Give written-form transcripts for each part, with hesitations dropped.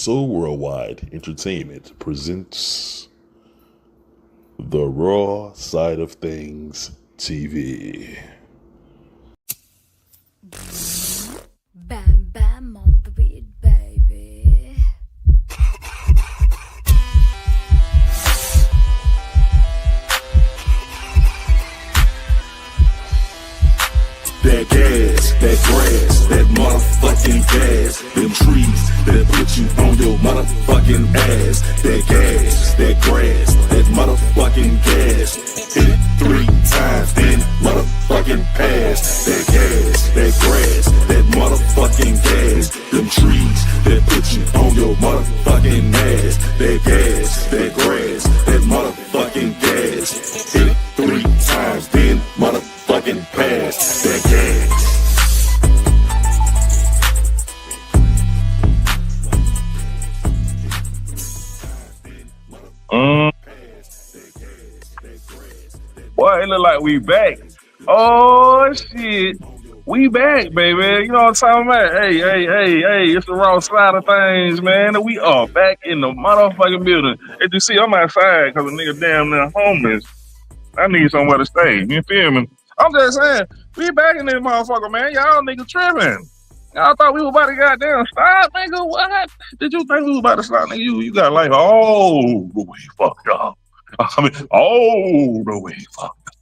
So Worldwide Entertainment presents The Raw Side of Things TV. Bam bam on the beat, baby. That gas, that grass, that motherfucking gas. Them trees that put you on your motherfucking ass. That gas, that grass, that motherfucking gas. Hit it 3 times, then motherfucking pass. That gas, that grass, that motherfucking gas. Them trees that put you on your motherfucking ass. That gas, that grass, that motherfucking gas. Hit it 3 times, then motherfucking pass. That gas. Boy, it look like we back. Oh shit, we back, baby. You know what I'm talking about? Hey, it's the raw side of things, man. We are back in the motherfucking building. As you see, I'm outside because a nigga damn near homeless. I need somewhere to stay. You feel me? I'm just saying, we back in this motherfucker, man. Y'all niggas tripping. Y'all thought we were about to goddamn stop, nigga. What? Did you think we was about to stop, nigga? You got like, oh, the way fucked up. I mean, oh, the way fucked up.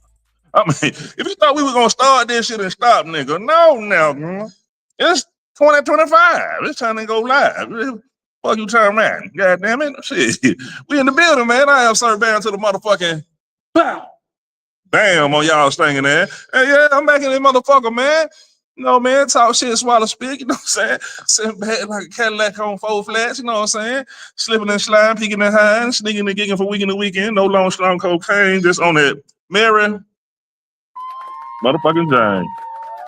I mean, if you thought we were gonna start this shit and stop, nigga, no. It's 2025. It's time to go live. Fuck you turn around. God damn it. Shit. We in the building, man. I have Sir Bam to the motherfucking pow. Bam on y'all stinging there. Hey, yeah, I'm back in this motherfucker, man. You know, man, talk shit, swallow spit, you know what I'm saying? Sitting back like a Cadillac on 4 flats, you know what I'm saying? Slipping and sliding, peeking and hiding, sneaking and gigging for weekend to weekend. No long, strong cocaine, just on that Mary motherfucking Jane.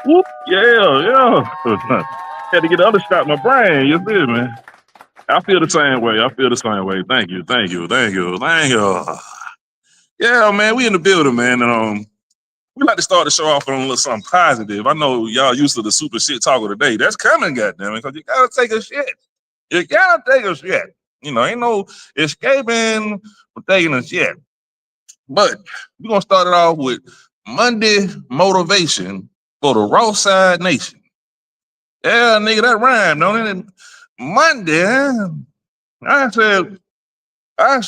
Whoop, yeah. Had to get the other shot in my brain, you feel me? I feel the same way. Thank you. Yeah, man, we in the building, man. And we like to start the show off on a little something positive. I know y'all used to the super shit talk of the day. That's coming, goddammit, because you gotta take a shit. You know, ain't no escaping from taking a shit. But we're gonna start it off with Monday motivation for the Raw Side Nation. Yeah, nigga, that rhyme, don't it? Monday, I said, I'm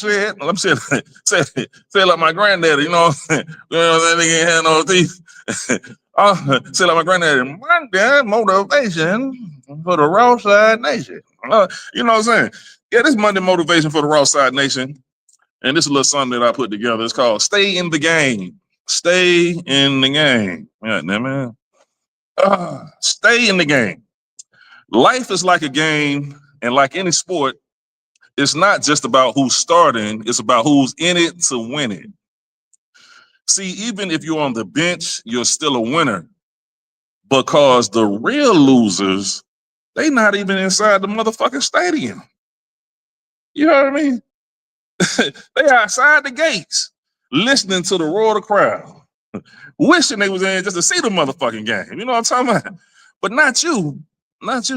saying, say like my granddaddy, you know, that nigga ain't had no teeth. Say like my granddaddy, Monday motivation for the Raw Side Nation. You know what I'm saying? Yeah, this Monday motivation for the Raw Side Nation. And this is a little something that I put together. It's called Stay in the Game. Stay in the game. Yeah, man. Stay in the game. Life is like a game, and like any sport, it's not just about who's starting, it's about who's in it to win it. See, even if you're on the bench, you're still a winner, because the real losers, they not even inside the motherfucking stadium. You know what I mean? They outside the gates, listening to the roar of the crowd, wishing they was in just to see the motherfucking game. You know what I'm talking about? But not you. Because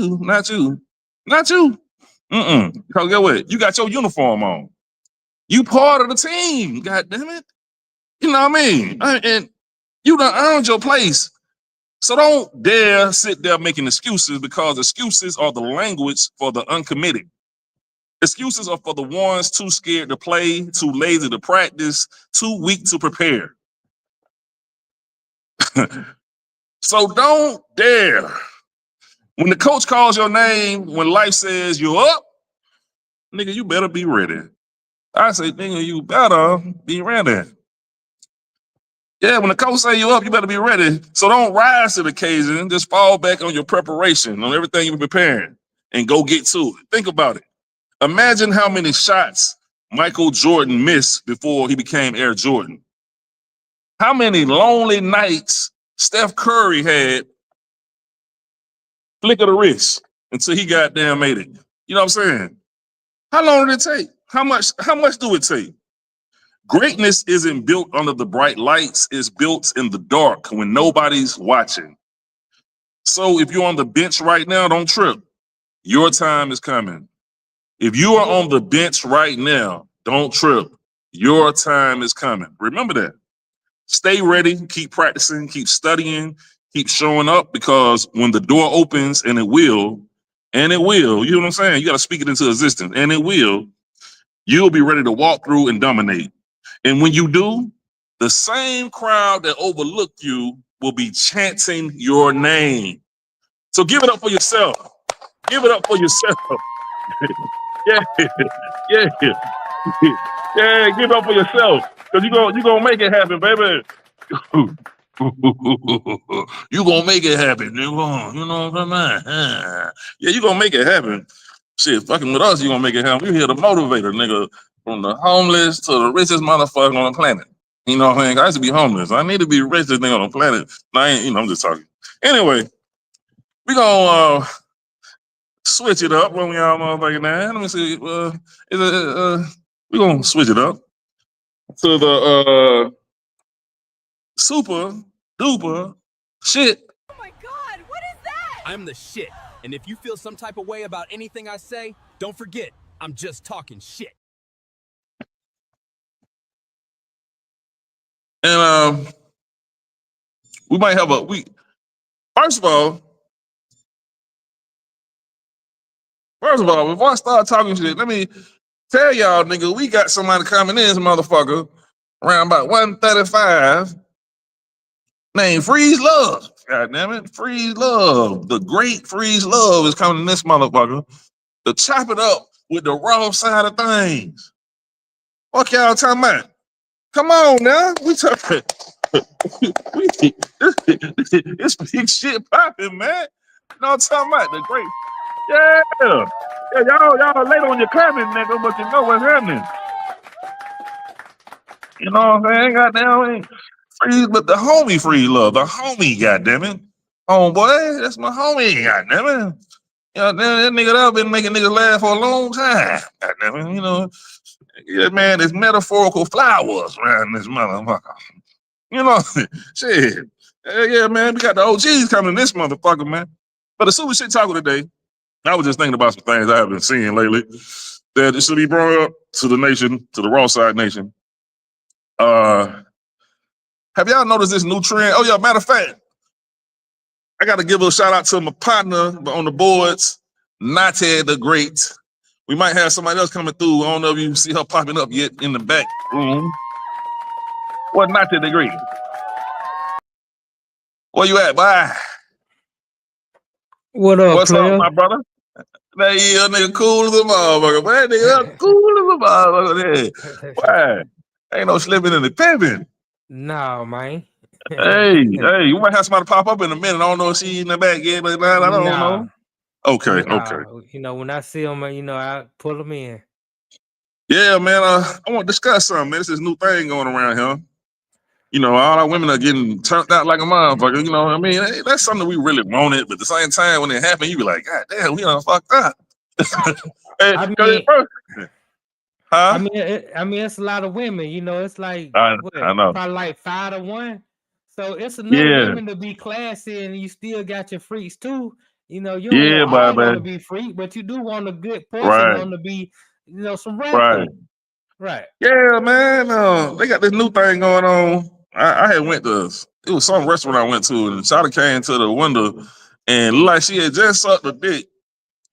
get what? You got your uniform on. You part of the team. God damn it. You know what I mean? And you done earned your place. So don't dare sit there making excuses, because excuses are the language for the uncommitted. Excuses are for the ones too scared to play, too lazy to practice, too weak to prepare. So don't dare. When the coach calls your name, when life says you're up, nigga, you better be ready. I say, nigga, you better be ready. Yeah, when the coach say you up, you better be ready. So don't rise to the occasion. Just fall back on your preparation, on everything you've been preparing, and go get to it. Think about it. Imagine how many shots Michael Jordan missed before he became Air Jordan. How many lonely nights Steph Curry had, flick of the wrist, until he goddamn made it. You know what I'm saying? How long did it take? How much do it take? Greatness isn't built under the bright lights, it's built in the dark when nobody's watching. So if you're on the bench right now, don't trip. Your time is coming. If you are on the bench right now, don't trip. Your time is coming. Remember that. Stay ready, keep practicing, keep studying, keep showing up, because when the door opens, and it will, you know what I'm saying? You got to speak it into existence, and it will, you'll be ready to walk through and dominate. And when you do, the same crowd that overlooked you will be chanting your name. So give it up for yourself. Give it up for yourself. Yeah, yeah, yeah. Give it up for yourself, because you gonna make it happen, baby. You gonna make it happen, nigga. You know what I'm saying? Yeah, you gonna make it happen. Shit, fucking with us, you gonna make it happen. We here to motivate a nigga from the homeless to the richest motherfucker on the planet. You know what I'm saying? I used to be homeless. I need to be the richest nigga on the planet. I ain't, I'm just talking. Anyway, we gonna switch it up when we all motherfucking now. Let me see. We gonna switch it up to the super duper shit. Oh my God, what is that? I'm the shit. And if you feel some type of way about anything I say, don't forget, I'm just talking shit. And we might have first of all, before I start talking shit, let me tell y'all, nigga, we got somebody coming in, this motherfucker, around about 1:35, named Freeze Love. God damn it, Freeze Love. The great Freeze Love is coming in this motherfucker to chop it up with the raw side of things. Fuck y'all talking about? Come on now, we talking. It's big shit popping, man. You know what I'm talking about? The great. Yeah, y'all late on your comment, nigga, but you know what's happening. You know what I'm saying? Goddamn, Freeze, but the homie Freeze Love, the homie, goddammit. Homeboy, that's my homie, goddammit. You know, that nigga that been making niggas laugh for a long time. Goddammit, you know. Yeah, man, there's metaphorical flowers around this motherfucker. You know, shit. Yeah, man, we got the OGs coming in this motherfucker, man. But the super shit taco today, I was just thinking about some things I have been seeing lately that it should be brought up to the nation, to the Raw Side Nation. Have y'all noticed this new trend? Oh, yeah, matter of fact, I got to give a shout out to my partner on the boards, Nate the Great. We might have somebody else coming through. I don't know if you see her popping up yet in the back room. What Nate the Great? Where you at, boy? What up, What's player? up, my brother? That yeah, nigga cool as a motherfucker. Man, nigga cool as a motherfucker. Why? Ain't no slipping in the pimping. Nah, man. Hey, you might have somebody pop up in a minute. I don't know if she in the back yet, but I don't know. Okay. You know, when I see them, you know, I pull them in. Yeah, man. I want to discuss something, man. It's this new thing going around here. You know, all our women are getting turned out like a motherfucker. You know what I mean? Hey, that's something we really wanted, but at the same time, when it happened, you be like, God damn, we done fucked up. Hey, I mean, it's a lot of women. You know, it's like I know. probably like 5 to 1. So it's enough women to be classy, and you still got your freaks too. You know, you don't want to be freak, but you do want a good person on to be, you know, some rapper. Right. Yeah, man. They got this new thing going on. I had went to, it was some restaurant I went to, and Shawty came to the window and looked like she had just sucked a dick,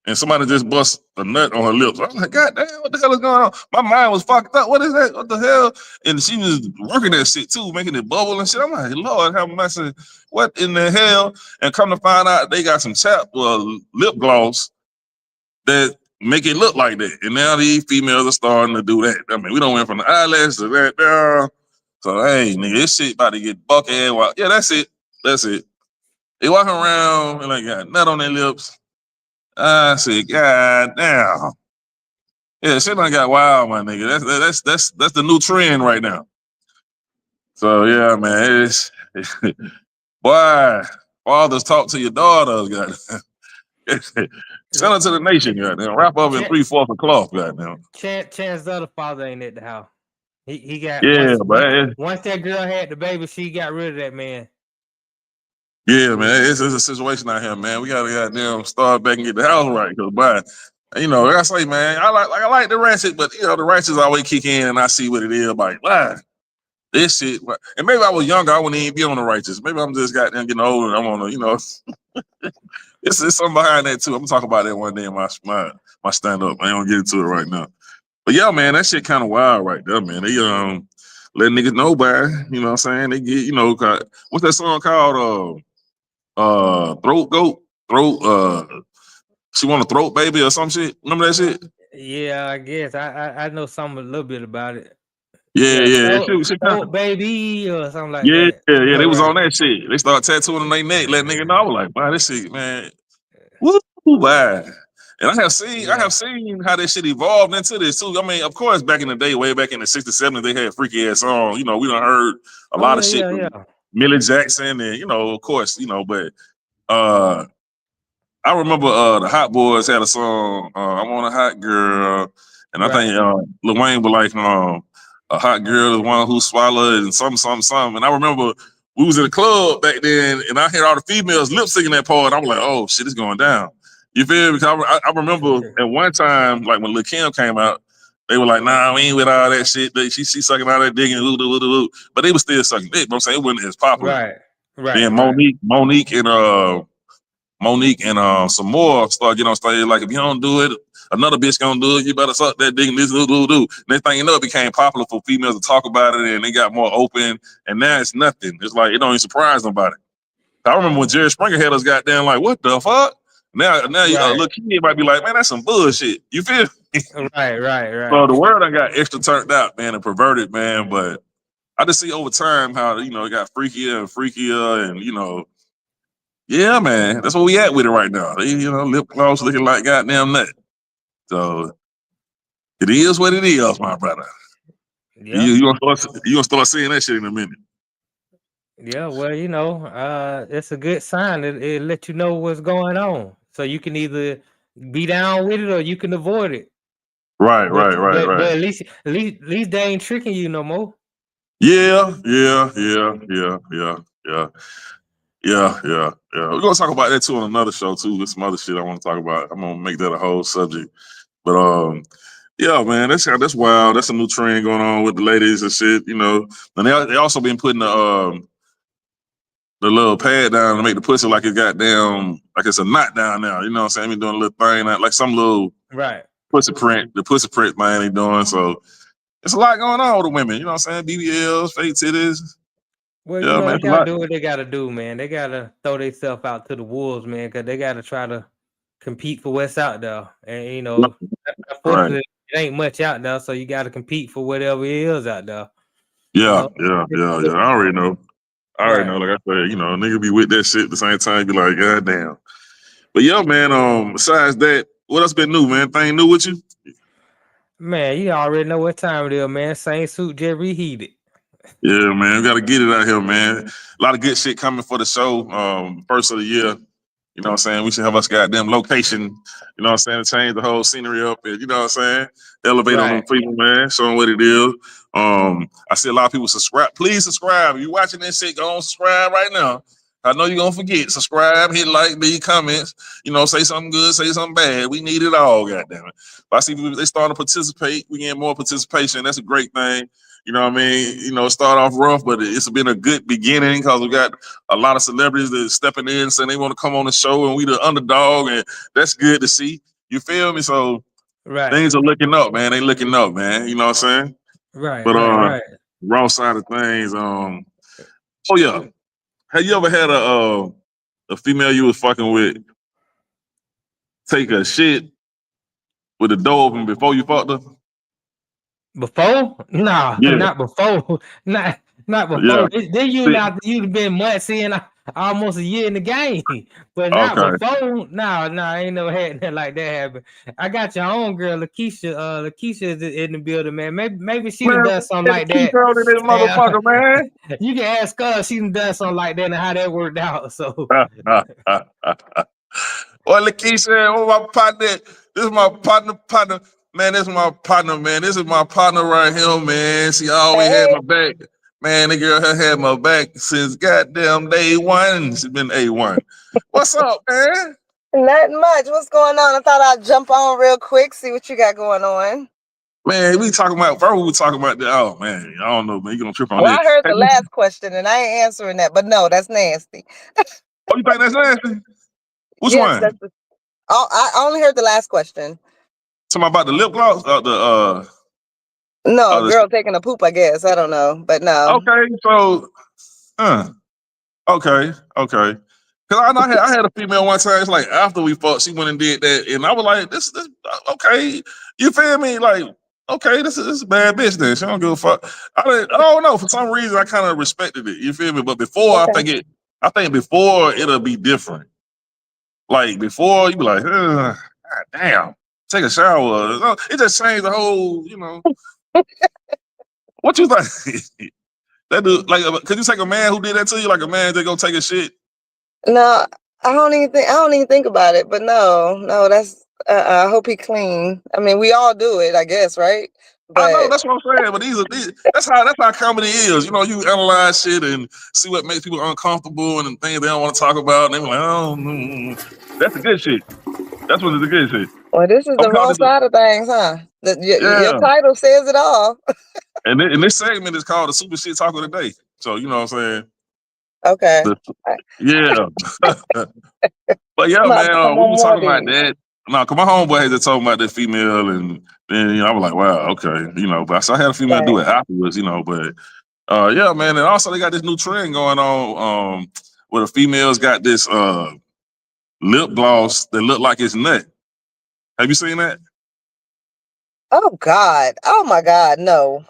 and somebody just bust a nut on her lips. I was like, God damn, what the hell is going on? My mind was fucked up. What is that? What the hell? And she was working that shit too, making it bubble and shit. I'm like, Lord, have mercy. What in the hell? And come to find out, they got some lip gloss that make it look like that. And now these females are starting to do that. I mean, we don't went from the eyelash to that down. So, hey, nigga, this shit about to get bucket. Yeah, that's it. They walking around and like got nut on their lips. I said, God damn. Yeah, shit done got wild, my nigga. That's the new trend right now. So yeah, man, it's boy, fathers talk to your daughters, goddamn. Send her to the nation, goddamn. Wrap up in 3/4 of cloth, goddamn. Chance the other father ain't at the house. He got once that girl had the baby, she got rid of that man. Yeah, man, it's a situation out here, man. We gotta goddamn start back and get the house right, cause You know, like I say, man, I like the ratchet, but you know, the ratchets always kick in, and I see what it is. Like, wow, this shit. And maybe I was younger, I wouldn't even be on the righteous. Maybe I'm just goddamn getting older. And I'm on the, you know, it's something behind that too. I'm gonna talk about that one day in my stand up. I ain't gonna get into it right now. But yeah, man, that shit kind of wild right there, man. They let niggas know by, you know what I'm saying? They get, you know, what's that song called? Throat Goat, she want a throat baby or some shit. Remember that shit? Yeah, I guess I know a little bit about it. Yeah. Throat baby or something like that. Yeah. They was right. on that shit. They started tattooing on their neck, letting nigga know. I was like, wow, this shit, man. Woo, wow. And I have seen how this shit evolved into this too. I mean, of course, back in the day, way back in the 60s, 70s, they had freaky ass songs. You know, we done heard a lot of shit from Millie Jackson, and you know, of course, you know, but I remember the Hot Boys had a song, I Want a Hot Girl, and I think Lil Wayne was like, a hot girl is one who swallowed and something. And I remember we was in the club back then, and I heard all the females lip syncing that part. I was like, oh shit, it's going down. You feel me? Because I remember at one time, like when Lil Kim came out, they were like, nah, we ain't with all that shit. She sucking all that dick and but they was still sucking dick. But I'm saying it wasn't as popular. Right. Then Monique and some more start getting on stage like, if you don't do it, another bitch gonna do it. You better suck that dick and this do. Next thing you know, it became popular for females to talk about it, and they got more open. And now it's nothing. It's like it don't even surprise nobody. I remember when Jerry Springer had us goddamn like, what the fuck? Now, little kid might be like, man, that's some bullshit. You feel me? Right. So the world I got extra turned out, man, and perverted, man. But I just see over time how, you know, it got freakier, and you know. Yeah, man, that's where we at with it right now. You know, lip gloss looking like goddamn nut. So it is what it is, my brother. Yeah. You gonna start seeing that shit in a minute. Yeah, well, you know, it's a good sign. It let you know what's going on, so you can either be down with it or you can avoid it. Right. But at least they ain't tricking you no more. Yeah. We're gonna talk about that too on another show too. There's some other shit I want to talk about. I'm gonna make that a whole subject. But yeah, man, that's wild. That's a new trend going on with the ladies and shit. You know, and they also been putting the little pad down to make the pussy like it goddamn like it's a knot down now. You know what I'm saying? They doing a little thing like some little pussy print. The pussy print man they doing. So it's a lot going on with the women. You know what I'm saying? BBLs, fake titties. Well, you know, man, they gotta do what they gotta do, man. They gotta throw themselves out to the wolves, man, because they gotta try to compete for what's out there. And you know, unfortunately, it ain't much out there, so you gotta compete for whatever it is out there. Yeah. I already know. Like I said, you know, nigga be with that shit at the same time, be like, God damn. But yeah, man, besides that, what else been new, man? Anything new with you? Man, you already know what time it is, man. Same suit, just reheated. Yeah, man, we gotta get it out here, man. A lot of good shit coming for the show. First of the year. You know what I'm saying? We should have us goddamn location, you know what I'm saying, to change the whole scenery up and, you know what I'm saying, elevate on them people, man, show them what it is. I see a lot of people subscribe. Please subscribe. If you're watching this shit, go on subscribe right now. I know you're going to forget. Subscribe, hit like, leave comments, you know, say something good, say something bad. We need it all, goddamn it. But I see people, they starting to participate. We get more participation. That's a great thing. You know what I mean? You know, start off rough, but it's been a good beginning because we got a lot of celebrities that are stepping in saying they want to come on the show and we the underdog, and that's good to see. You feel me? So things are looking up, man. They looking up, man. You know what I'm saying? Right. Wrong side of things. Oh yeah. Have you ever had a female you was fucking with take a shit with the door open before you fucked her? Before? No, not before. Not before. Yeah. Then you've been months in, almost a year in the game. But not before. No, I ain't never had nothing like that happen. I got your own girl, Lakeisha. Lakeisha is in the building, man. Maybe she done done something like that. This motherfucker, man. You can ask her if she done done something like that and how that worked out. So well, Lakeisha, my partner. This is my partner. Man, this is my partner, man. This is my partner right here, man. She always had my back. Man, the girl had my back since goddamn day one. She's been A1. What's up, man? Nothing much. What's going on? I thought I'd jump on real quick, see what you got going on. Man, we talking about, bro, we talking about that. Oh, man, I don't know, man. You gonna trip on Well, it. I heard the last question, and I ain't answering that, but no, that's nasty. Oh, you think that's nasty? Which yes, one? I only heard the last question. Talking about the lip gloss? No, girl taking a poop, I guess. I don't know, but no. Okay, so, okay. Cause I had a female one time. It's like after we fought, she went and did that, and I was like, "This okay." You feel me? Like, okay, this is a bad bitch. Then she don't give a fuck. I don't know. For some reason, I kind of respected it. You feel me? But before, Okay. I think before it'll be different. Like before, you be like, God damn, take a shower. It just changed the whole. What you think? That dude, like, could you take a man who did that to you? Like a man that go take a shit? No, I don't even think about it. But no, that's. I hope he clean. I mean, we all do it, I guess, right? But I know, that's what I'm saying. But these that's how comedy is. You analyze shit and see what makes people uncomfortable and things they don't want to talk about. And they're like, oh, that's the good shit. That's what is the good shit. Well, this is the wrong side of things, huh? Your title says it all. And this segment is called the Super Shit Talk of the Day. So you know what I'm saying? Okay. Yeah. But yeah, man, we were talking about that. No, cause my homeboy had to talk about that female, and then I was like, wow, okay, But so I had a female do it afterwards, But yeah, man, and also they got this new trend going on, where the females got this lip gloss that look like it's nut. Have you seen that? Oh God! Oh my God! No.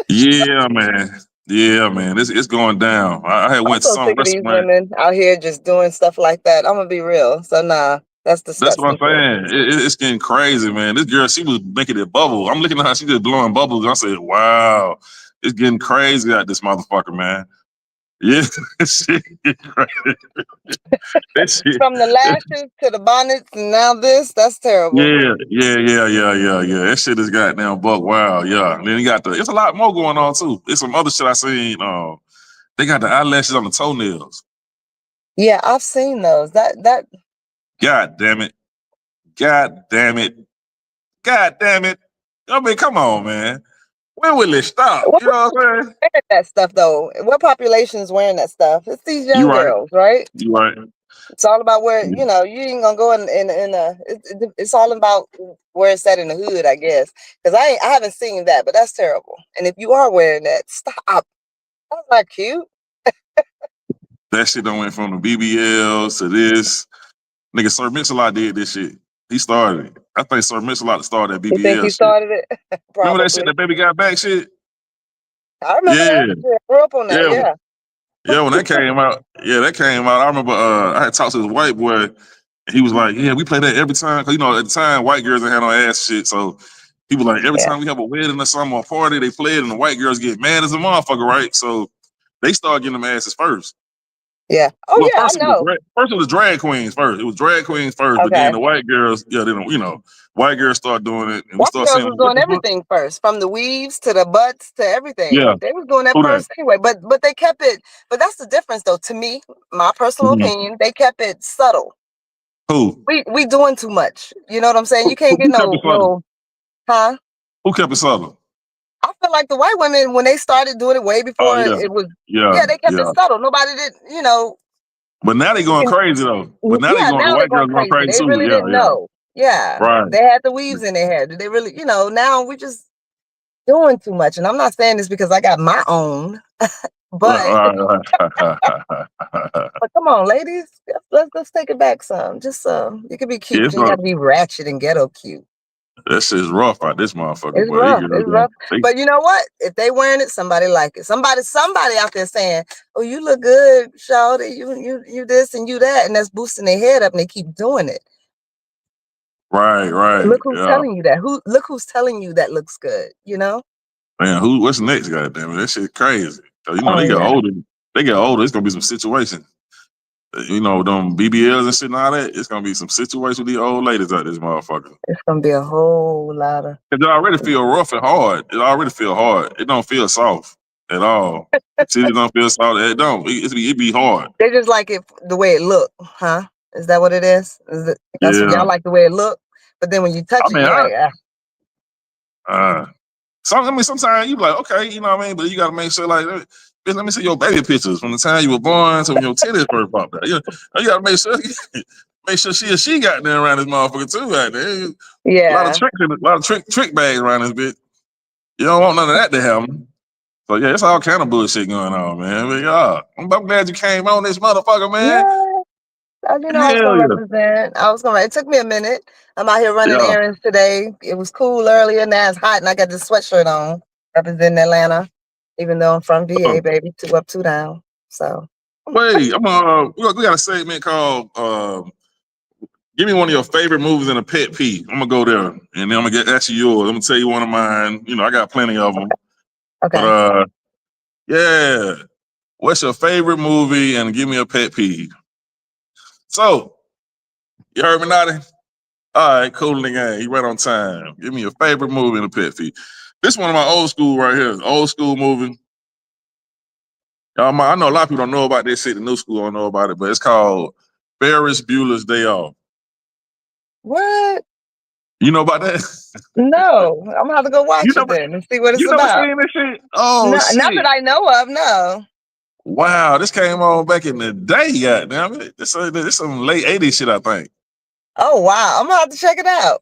Yeah, man. Yeah, man. It's going down. I had went to some sick of these women out here just doing stuff like that. I'm gonna be real. So nah, that's disgusting. That's what I'm saying. It's getting crazy, man. This girl, she was making it bubble. I'm looking at her, she just blowing bubbles. And I said, wow, it's getting crazy out this motherfucker, man. Yeah, shit crazy. From the lashes to the bonnets and now that's terrible. Yeah. That shit is goddamn buck wild, yeah. And then you got it's a lot more going on too. It's some other shit I seen. They got the eyelashes on the toenails. Yeah, I've seen those. That God damn it. I mean, come on, man. When will it stop? You know what I'm saying? That stuff though. What population is wearing that stuff? It's these young girls, right? You right. It's all about where you ain't gonna go in it's all about where it's at in the hood, I guess. Because I haven't seen that, but that's terrible. And if you are wearing that, stop. That's not cute. That shit done went from the BBLs to this. Nigga, Sir Mix-a-Lot did this shit. He started it. I think Sir Mix-a-Lot started that BBL. You think he started it? Remember that shit, that Baby Got Back shit? I remember that. I grew up on that, Yeah, when that came out, I remember I had talked to this white boy, and he was like, yeah, we play that every time. Cause at the time, white girls didn't have no ass shit. So he was like, every time we have a wedding or something or a party, they play it and the white girls get mad as a motherfucker, right? So they started getting them asses first. Yeah. Oh, well, yeah, I know. First it was drag queens first. It was drag queens first, but then the white girls, white girls start doing it. And white girls was doing everything first, from the weaves to the butts to everything. Yeah. They was doing that first anyway, but they kept it. But that's the difference, though. To me, my personal opinion, they kept it subtle. Who? We doing too much. You know what I'm saying? You can't get no. Huh? Who kept it subtle? I feel like the white women, when they started doing it way before it was, they kept it subtle. Nobody did, But now they going crazy though. But now the white girls going crazy too. They really didn't know. Yeah, right. They had the weaves in their hair. Did they really, now we just doing too much. And I'm not saying this because I got my own, but but come on, ladies, let's take it back some. Just you could be cute. You got to be ratchet and ghetto cute. That shit's rough out this motherfucker. It's rough. It's rough. But you know what? If they wearing it, somebody like it. Somebody out there saying, "Oh, you look good, shawty. You this and you that," and that's boosting their head up, and they keep doing it. Right. Look who's telling you that. Look who's telling you that looks good. Man, what's next? Goddamn it, that shit crazy. So, they get older. They get older. It's gonna be some situation. Them BBLs and shit and all that, it's gonna be some situations with these old ladies out this motherfucker. It's gonna be a whole lot of. It already feel rough and hard. It already feel hard. It don't feel soft at all. See, it don't feel soft. It don't. It be hard. They just like it the way it look, huh? Is that what it is? Is it because y'all like the way it look, but then when you touch it, you're like, sometimes you be like, okay, you know what I mean, but you gotta make sure, like, bitch, let me see your baby pictures from the time you were born to when your titties first popped out. You gotta make sure she got there around this motherfucker too, right there. Yeah, a lot of trick bags around this bitch. You don't want none of that to happen. So yeah, it's all kind of bullshit going on, man. But I'm glad you came on this motherfucker, man. Yeah, I was gonna represent. It took me a minute. I'm out here running errands today. It was cool earlier. Now it's hot, and I got this sweatshirt on, representing Atlanta. Even though I'm from VA, baby, 2 up, 2 down. So wait, we got a segment called give me one of your favorite movies and a pet peeve. I'm gonna go there, and then I'm gonna ask you yours. I'm gonna tell you one of mine. You know, I got plenty of them. Okay. But yeah, what's your favorite movie and give me a pet peeve? So, you heard me, Naughty? All right, cool in the game. You right on time. Give me your favorite movie and a pet peeve. This one of my old school right here. Old school movie. I know a lot of people don't know about this shit. The new school don't know about it, but it's called Ferris Bueller's Day Off. What? You know about that? No, I'm gonna have to go watch it then and see what it's about. You never seen this shit? Oh, no, shit. Not that I know of, no. Wow, this came on back in the day, goddamn it. This some late 80s shit, I think. Oh, wow. I'm gonna have to check it out.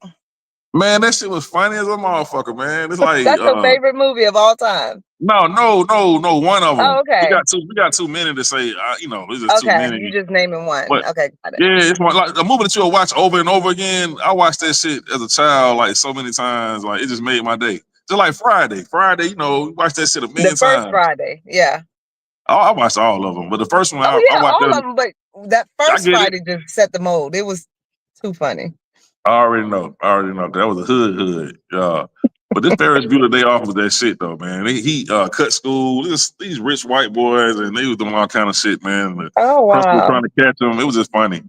Man, that shit was funny as a motherfucker, man. It's like that's your favorite movie of all time. No, one of them. Oh, okay. We got too many to say. It's just too many. You just naming one. But, okay, got it. Yeah, it's one, like a movie that you'll watch over and over again. I watched that shit as a child like so many times. Like it just made my day. Just like Friday, watch that shit a million times. The first Friday, yeah. I watched all of them, but the first one, I watched all of them. But that first Friday just set the mold. It was too funny. I already know. That was a hood. Yeah. But this Ferris Bueller Day Off was that shit though, man. He cut school. These rich white boys, and they was doing all kind of shit, man. Oh wow! Principal trying to catch them. It was just funny.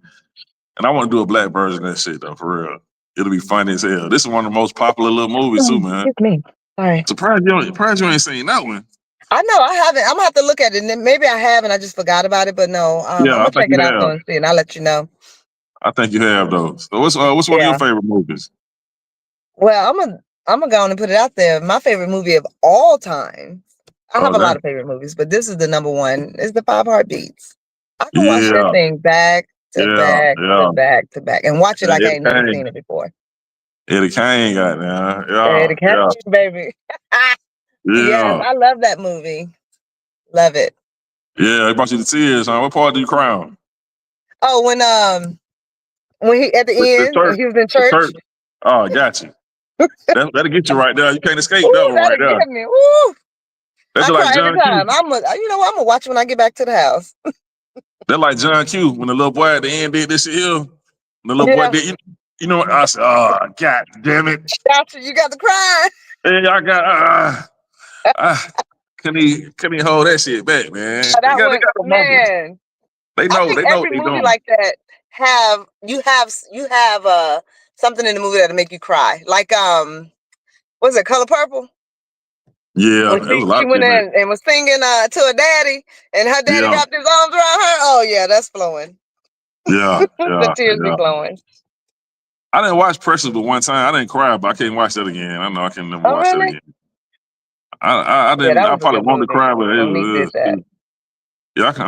And I want to do a black version of that shit though, for real. It'll be funny as hell. This is one of the most popular little movies too, man. It's me. All right. Surprised you ain't seen that one. I know I haven't. I'm gonna have to look at it. And maybe I have, and I just forgot about it. But no, I'm gonna check it out and see, and I'll let you know. I think you have though. So what's one of your favorite movies? Well, I'm gonna go on and put it out there. My favorite movie of all time. I have a lot of favorite movies, but this is the number one. Is the 5 Heartbeats. I can watch that thing back to back to back to back and watch it like I ain't never seen it before. Eddie Kane got now. Eddie Kane, baby. Yes, I love that movie. Love it. Yeah, it brought you to tears, huh? What part do you cry on? Oh, when he at the end, he was in church. Oh, I got you. That'll get you right there. You can't escape that one right there. Get me. Woo. That's like John every time. I'm gonna watch it when I get back to the house. That's like John Q. When the little boy at the end did this shit here. The little boy did. You know what? I said, oh, God damn it. Gotcha. You got to cry. Hey, I got. Couldn't he hold that shit back, man? They know. Every movie like that you have something in the movie that'll make you cry. Like what's it, Color Purple? Yeah, she went in and was singing to her daddy, and her daddy wrapped his arms around her. Oh yeah, that's flowing. Yeah, the tears be flowing. I didn't watch Precious but one time. I didn't cry, but I can't watch that again. I know I can never watch that again. I didn't. I probably wanted to cry, but I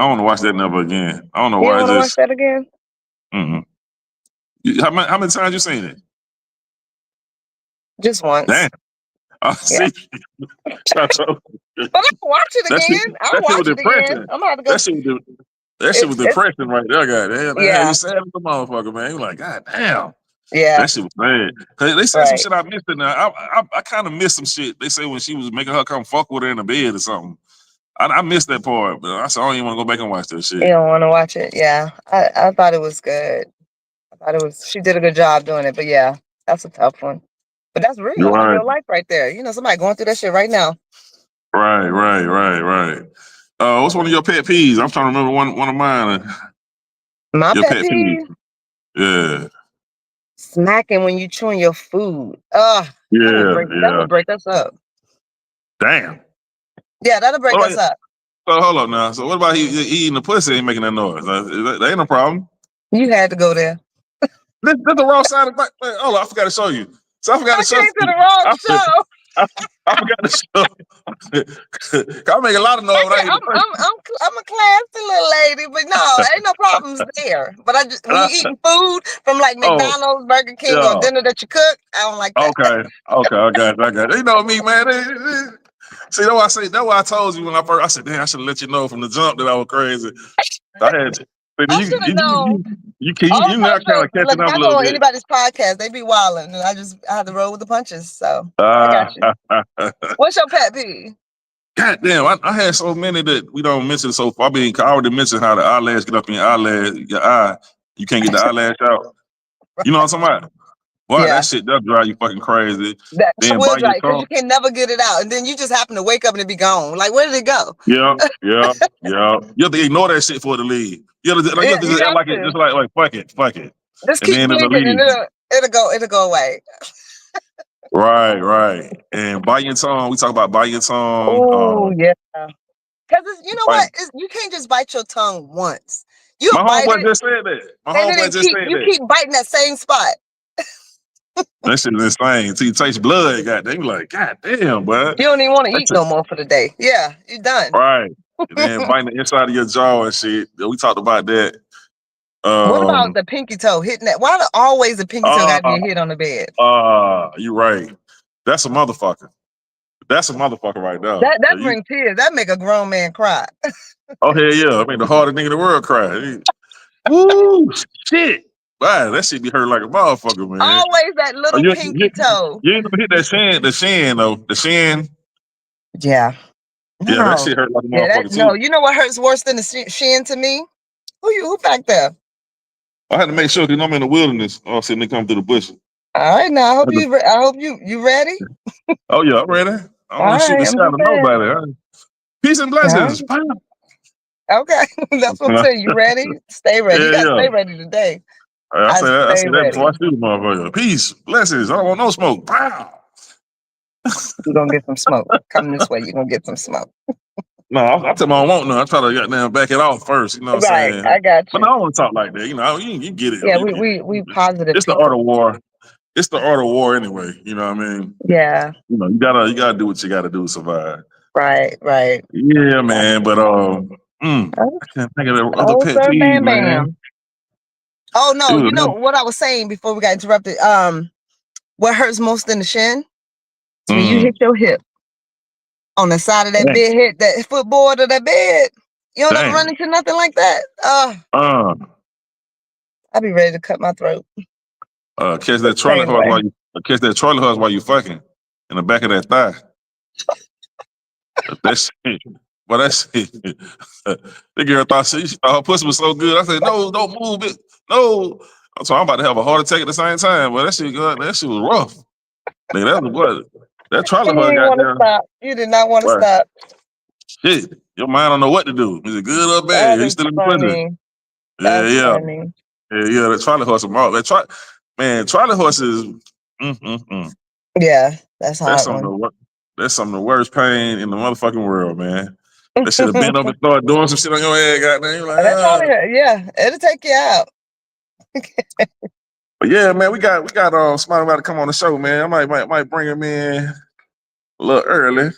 want to watch that never again. I don't know why. You want to watch that again? Mm-hmm. How many times you seen it? Just once. Damn. See. But I can watch it again. I'll watch it again. I'm gonna have to go. That shit was depressing right there, goddamn. Yeah, you sad as a motherfucker, man. You like, God damn. Yeah, that shit was bad. They said some shit I missed in there. I kind of missed some shit. They say when she was making her come fuck with her in the bed or something. I missed that part, but I said I don't even want to go back and watch that shit. You don't want to watch it, yeah. I thought it was good. She did a good job doing it, but yeah, that's a tough one. But that's real, real life right there. You know, somebody going through that shit right now. Right. What's one of your pet peeves? I'm trying to remember one of mine. My pet peeve? Yeah. Smacking when you chewing your food. That would break us up. Damn. Yeah, that'll break us up. So hold up now. So what about he eating the pussy ain't making that noise? That ain't no problem. You had to go there. This the raw side of my. Oh, I forgot to show you. So I forgot to show you. To the wrong show. I forgot to show. I make a lot of noise. I'm a classy little lady, but no, ain't no problems there. But I just when you eating food from like McDonald's, Burger King, or dinner that you cook, I don't like that. Okay, I got it. You know me, man. See, that's why I told you when I said, damn, I should let you know from the jump that I was crazy. I had to. I should have known. You not kind of catching up a little bit. Anybody's podcast, they be wilding, and I had to roll with the punches. So I got you. What's your pet peeve? God damn, I had so many that we don't mention so far. I already mentioned how the eyelash get up in your eye. You can't get the eyelash out. You know what I'm talking about? Wow, that shit does drive you fucking crazy. That will drive because you can never get it out, and then you just happen to wake up and it be gone. Like, where did it go? Yeah. You have to ignore that shit for it to leave. You have to just act like it, just like fuck it. Just keep blinking and it'll go away. Right. And bite your tongue. We talk about bite your tongue. Oh yeah. Because you know what? You can't just bite your tongue once. My homeboy just said that. You keep biting that same spot. That shit is insane. Till you taste blood, goddamn. Like, goddamn, bud. You don't even want to eat no more for the day. Yeah, you're done. Right. And then biting the inside of your jaw and shit. We talked about that. What about the pinky toe hitting that? Why always the pinky toe got to be hit on the bed? You're right. That's a motherfucker. That's a motherfucker right now. That brings tears. That make a grown man cry. Oh hell yeah! I mean, the hardest nigga in the world cry. Woo shit! Wow, that shit be hurt like a motherfucker, man. Always that little pinky toe. You ain't gonna hit the shin though. The shin. Yeah. Yeah, that shit hurt like a motherfucker too. No, you know what hurts worse than the shin to me? Who back there? I had to make sure because I'm in the wilderness. Oh, sitting they come through the bushes. All right, now I hope you ready. Oh yeah, I'm ready. I don't want to shoot the shot of nobody. Peace and blessings. Yeah. Okay, that's what I'm saying. You ready? Stay ready. You gotta stay ready today. I say that before I shoot the motherfucker. Peace, blessings. I don't want no smoke. Wow. You're gonna get some smoke. Come this way, you're gonna get some smoke. No, I tell them I don't want none. I try to goddamn back it off first. You know what I'm saying? I got you. But I don't want to talk like that. You know, you get it. Yeah, we positive. It's the art of war. It's the art of war anyway. You know what I mean? Yeah. You know, you gotta do what you gotta do to survive. Right. Yeah, man. But I can't think of the other pet peeve, man. Oh no, you know what I was saying before we got interrupted. What hurts most in the shin? When you hit your hip on the side of that bed, hit that footboard of that bed. You don't ever run into nothing like that. I'd be ready to cut my throat. Catch that trolley horse while you fucking in the back of that thigh. That's it. Well, that's it. The girl thought her pussy was so good. I said, no, don't move it. No. So I'm about to have a heart attack at the same time. But that shit was rough. Nigga, that was what? That trolley horse got there. You did not want to stop. Shit. Your mind don't know what to do. Is it good or bad? You still in the pussy. Yeah. Funny. Yeah, that trolley horse is more. Trolley horses. Yeah, that's hard. That's some of the worst pain in the motherfucking world, man. That should have been up and start doing some shit on your head, goddamn. You're like, yeah, it'll take you out. But yeah, man, we got somebody about to come on the show, man. I might bring him in a little early.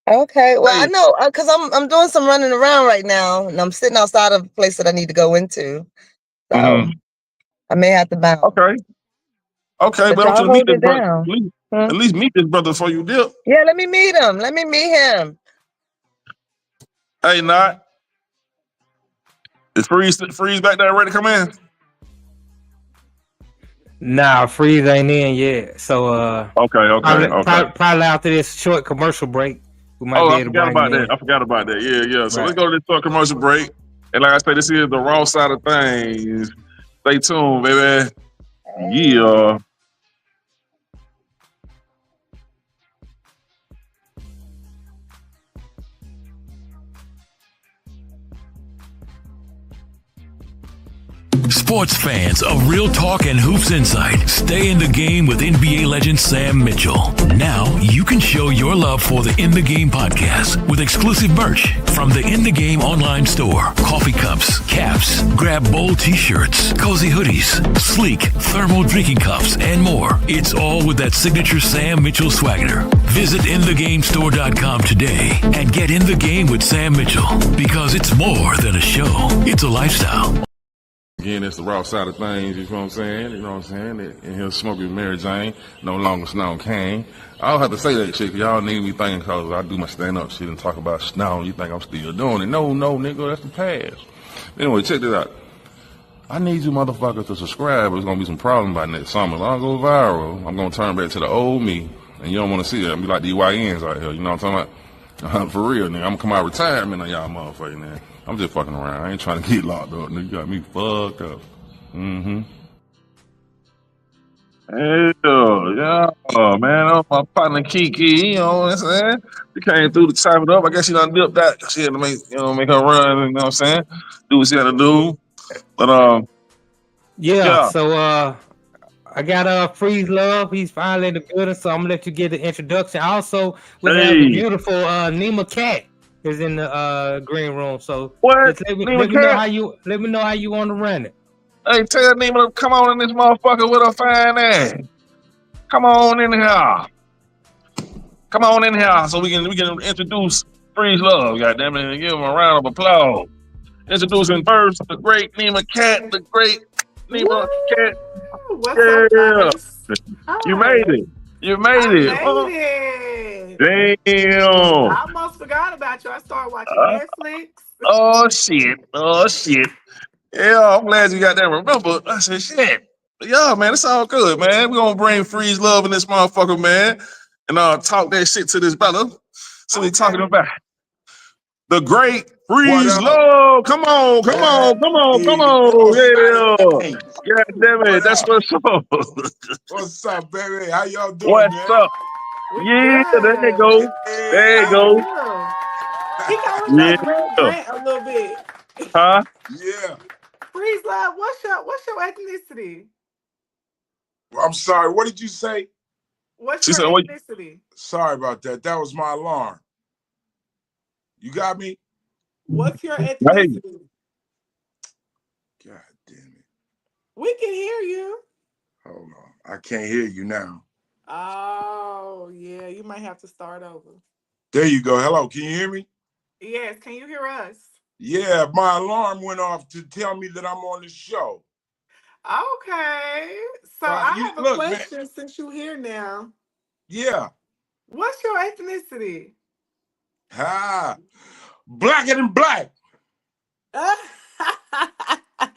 Okay, well, I know because I'm doing some running around right now, and I'm sitting outside of a place that I need to go into, so I may have to bounce. Okay, but don't you meet this brother? At least meet this brother before you dip. Yeah, let me meet him. Hey, Not. Is Freeze back there ready to come in? Nah, Freeze ain't in yet. So okay. Probably after this short commercial break, we might be able to bring him in. I forgot about that. Yeah. So let's go to this short commercial break. And like I said, this is the raw side of things. Stay tuned, baby. Yeah. Sports fans of Real Talk and Hoops Insight, stay in the game with NBA legend Sam Mitchell. Now you can show your love for the In the Game podcast with exclusive merch from the In the Game online store. Coffee cups, caps, grab bold t-shirts, cozy hoodies, sleek thermal drinking cups, and more. It's all with that signature Sam Mitchell swagger. Visit InTheGameStore.com today and get in the game with Sam Mitchell, because it's more than a show. It's a lifestyle. Again, it's the raw side of things, you know what I'm saying? You know what I'm saying? And he'll smoke with Mary Jane, no longer Snow Kane. I don't have to say that shit, 'cause y'all need me thinking because I do my stand-up shit and talk about Snow. You think I'm still doing it. No, nigga, that's the past. Anyway, check this out. I need you motherfuckers to subscribe. There's going to be some problems by next summer. If I go viral, I'm going to turn back to the old me. And you don't want to see that. I'm be like these YNs out here. You know what I'm talking about? For real, nigga. I'm going to come out of retirement on y'all motherfuckers, man. I'm just fucking around. I ain't trying to get locked up, nigga. You got me fucked up. Hell, yeah, man. My partner Kiki, you know what I'm saying? She came through to chop it up. I guess she done dipped that. She had to make her run, you know what I'm saying? Do what she had to do. But, yeah. So, I got Freeze Love. He's finally in the building, so I'm gonna let you get the introduction. Also, we have the beautiful Nima Cat is in the green room. So what? Let me know how you want to run it. Hey, tell Nima to come on in this motherfucker with a fine ass. Come on in here. Come on in here so we can introduce Freeze Love, goddammit, and give him a round of applause. Introducing first the great Nima Cat, the great Nima Cat. What's up, guys? You made it. You made it. Damn. I almost forgot about you. I started watching Netflix. Oh shit. Yeah, I'm glad you got that. Remember, I said shit. Yeah, man, it's all good, man. We're gonna bring Freeze Love in this motherfucker, man, and talk that shit to this brother. So we talking about the great Freeze Love. Come on. Yeah. God damn it. That's what's up. What's up, baby? How y'all doing? What's up? Yeah, there you go. There you go. He got a little bit. Huh? Yeah. Freeze Love, what's your ethnicity? I'm sorry. What did you say? What's your ethnicity? Sorry about that. That was my alarm. You got me? What's your ethnicity? God damn it. We can hear you. Hold on. I can't hear you now. Oh, yeah. You might have to start over. There you go. Hello. Can you hear me? Yes. Can you hear us? Yeah. My alarm went off to tell me that I'm on the show. Okay. So I have a question, man, since you're here now. Yeah. What's your ethnicity? Blacker than black. I can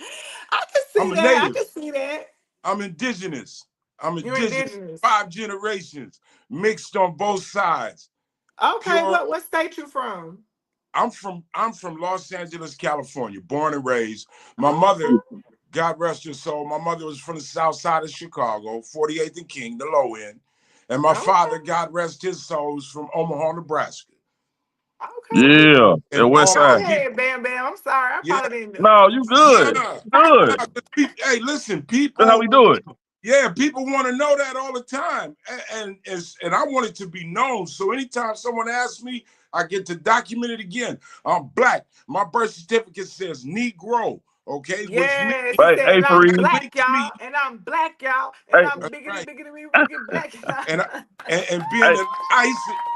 see that. I can see that. I'm indigenous. I'm indigenous. 5 generations mixed on both sides. Okay, what state you from? I'm from Los Angeles, California, born and raised. My mother, God rest her soul, my mother was from the south side of Chicago, 48th and King, the low end. And my father, God rest his soul, was from Omaha, Nebraska. Okay. Yeah, the west side. Hey, Bam. I'm sorry. I probably didn't. No, you good. Good. Hey, listen, people. That's how we do it. Yeah, people want to know that all the time, and I want it to be known. So anytime someone asks me, I get to document it again. I'm black. My birth certificate says Negro. Okay. Yes. I'm black, y'all, and I'm black, y'all, and I'm bigger black, y'all. And being that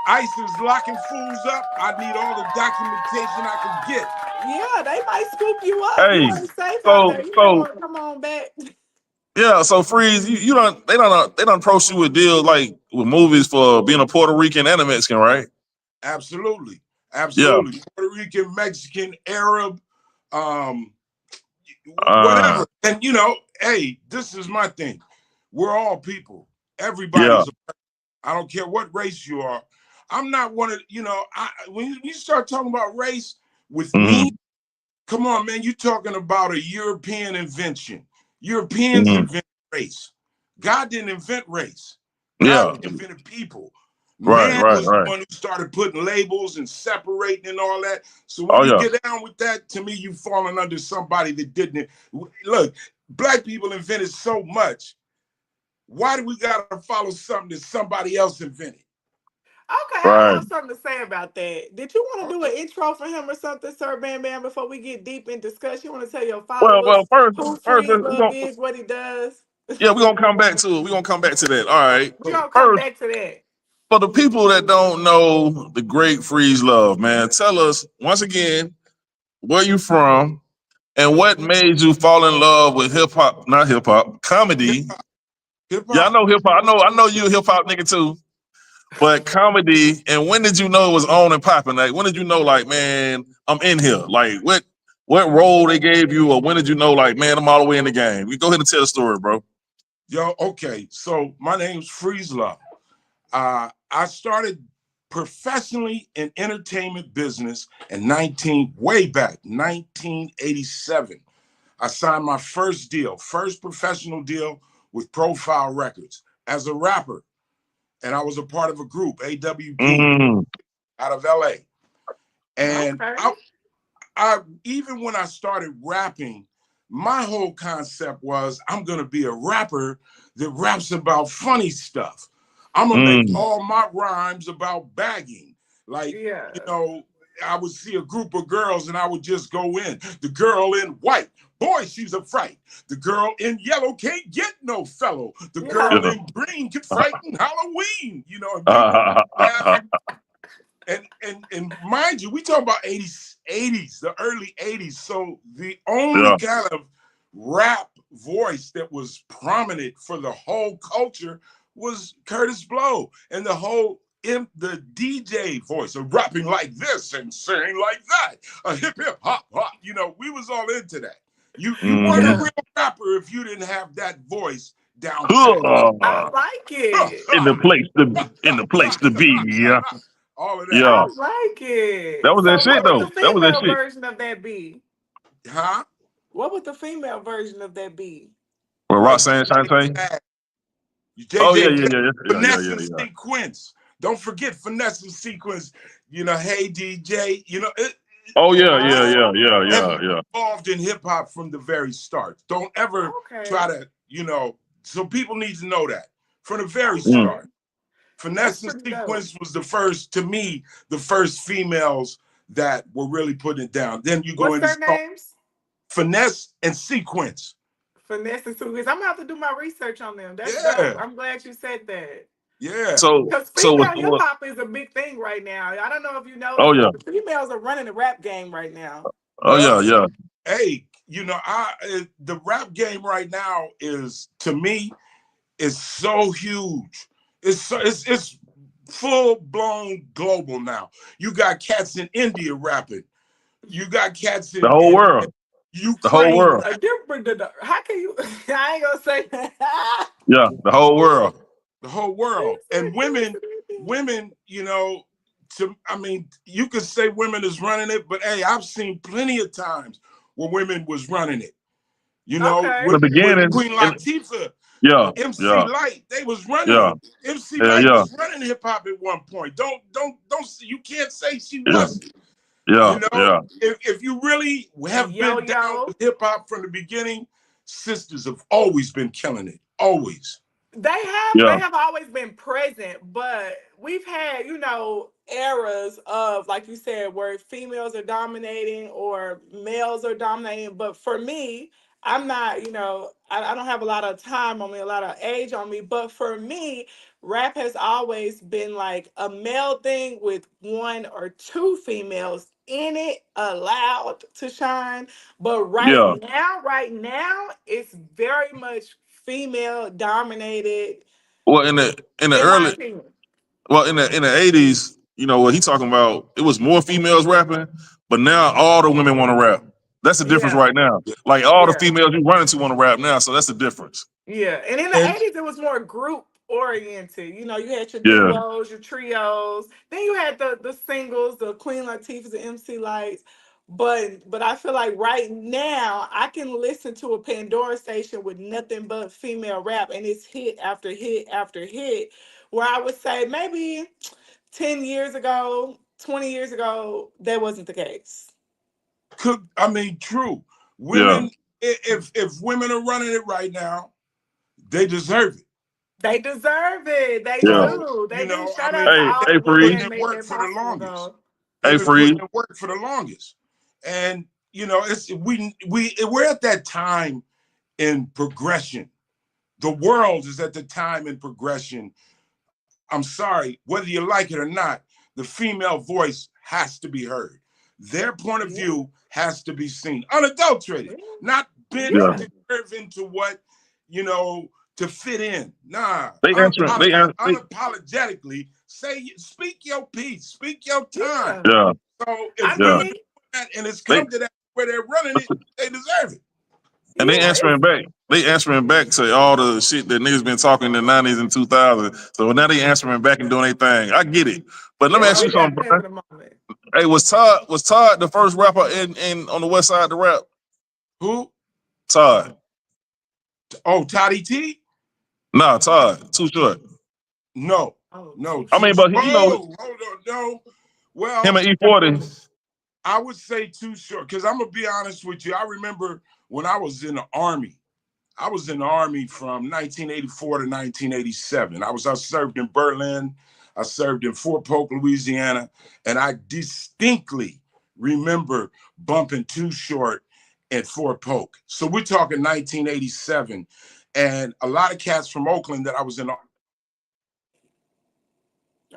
ICE is locking fools up, I need all the documentation I can get. Yeah, they might scoop you up. Hey, come on back. Yeah, so Freeze, they don't approach you with deals like with movies for being a Puerto Rican and a Mexican, right? Absolutely. Yeah. Puerto Rican, Mexican, Arab, whatever. And hey, this is my thing. We're all people. Everybody's I don't care what race you are. I'm not one of, when you start talking about race with me, come on, man, you're talking about a European invention. Europeans invented race. God didn't invent race. God invented people. Man was the one who started putting labels and separating and all that. So when you get down with that, to me, you falling under somebody that didn't. Look, black people invented so much. Why do we gotta follow something that somebody else invented? Okay, I have something to say about that. Did you want to do an intro for him or something, Sir Bam Bam, before we get deep in discussion? You want to tell your followers who Freeze-Love is, what he does? Yeah, we're gonna come back to it. We're gonna come back to that. All right. We're gonna come back to that. For the people that don't know the great Freeze-Love, man, tell us once again where you from and what made you fall in love with comedy. Hip-hop. Yeah, I know hip-hop. I know you a hip-hop nigga too. But comedy, and when did you know it was on and popping? Like, when did you know, like, man, I'm in here? Like, what role they gave you, or when did you know, like, man, I'm all the way in the game? We go ahead and tell the story, bro. Yo, okay. So my name's Freeze-Love. I started professionally in entertainment business in way back, 1987. I signed my first professional deal with Profile Records as a rapper. And I was a part of a group, AWP, out of LA. And I even when I started rapping, my whole concept was I'm gonna be a rapper that raps about funny stuff. I'm gonna make all my rhymes about bagging. Like, you know, I would see a group of girls and I would just go in. The girl in white, boy, she's a fright. The girl in yellow can't get no fellow. The girl in green can frighten Halloween. You know, and mind you, we talk about 80s, the early 80s. So the only kind of rap voice that was prominent for the whole culture was Curtis Blow, and the DJ voice of rapping like this and saying like that, a hip hop. You know, we was all into that. You weren't a real rapper if you didn't have that voice down. I like it. In the place to be. Yeah. All of that. I like it. That was that shit though. That was that shit. Version of that be? Huh? What would the female version of that be? Well, Roxanne Shante. Finesse and Sequence. Don't forget Finesse and Sequence. You know, Hey DJ. You know. Yeah. Involved in hip hop from the very start. Don't ever try to, you know. So people need to know that from the very start. Finesse and Sequence was the first females that were really putting it down. Then you go into their names? Finesse and Sequence. Finesse and Sequence. I'm gonna have to do my research on them. That's dope. I'm glad you said that. Yeah. Because female hip hop is a big thing right now. I don't know if you know. Females are running the rap game right now. Yeah. Hey, you know, the rap game right now is, to me, is so huge. It's full blown global now. You got cats in India rapping. You got cats in the whole world. Ukraine. The whole world. How can you? I ain't gonna say that. Yeah, the whole world. The whole world. And women, you know, I mean, you could say women is running it, but hey, I've seen plenty of times where women was running it. You know, with Queen Latifah. MC Light, they was running. MC Light was running hip hop at one point. Don't. You can't say she wasn't. You know, if you really have been down with hip hop from the beginning, sisters have always been killing it. Always. They have always been present, but we've had, you know, eras of, like you said, where females are dominating or males are dominating. But for me, I'm not, you know, I don't have a lot of time on me, a lot of age on me. But for me, rap has always been like a male thing with one or two females in it allowed to shine. But right now, it's very much female dominated. Well, in the early, well, in the 80s, you know what he talking about? It was more females rapping, but now all the women want to rap. That's the difference right now. Like all the females you run into want to rap now, so that's the difference. Yeah, and in the 80s, it was more group oriented. You know, you had your duos, your trios. Then you had the singles, the Queen Latifahs, the MC Lights. But I feel like right now I can listen to a Pandora station with nothing but female rap, and it's hit after hit after hit. where I would say maybe 10 years ago, 20 years ago, that wasn't the case. True. Women, if women are running it right now, they deserve it. They deserve it. They do. They do. Shout out to all the women that made that possible, though. Hey, Free. Work for the longest, and it's we're at that time in progression. The world is at the time in progression. I'm sorry, whether you like it or not, the female voice has to be heard. Their point of view has to be seen, unadulterated, not bent into what to fit in. Nah, unapologetically speak your piece, speak your time. Yeah. So if and it's come to that where they're running it, they deserve it. And they answering back to all the shit that niggas been talking in the 90s and 2000s. So now they answering back and doing their thing. I get it. But let me ask you something, bro. Hey, was Todd the first rapper in on the West Side to rap? Who? Todd. Oh, Toddy T? No, Todd. Too Short. No. No. I mean, but hold on, no. Well, him and E40. I would say Too Short, because I'm gonna be honest with you. I remember when I was in the Army. I was in the Army from 1984 to 1987. I served in Berlin. I served in Fort Polk, Louisiana, and I distinctly remember bumping Too Short at Fort Polk. So we're talking 1987, and a lot of cats from Oakland that I was in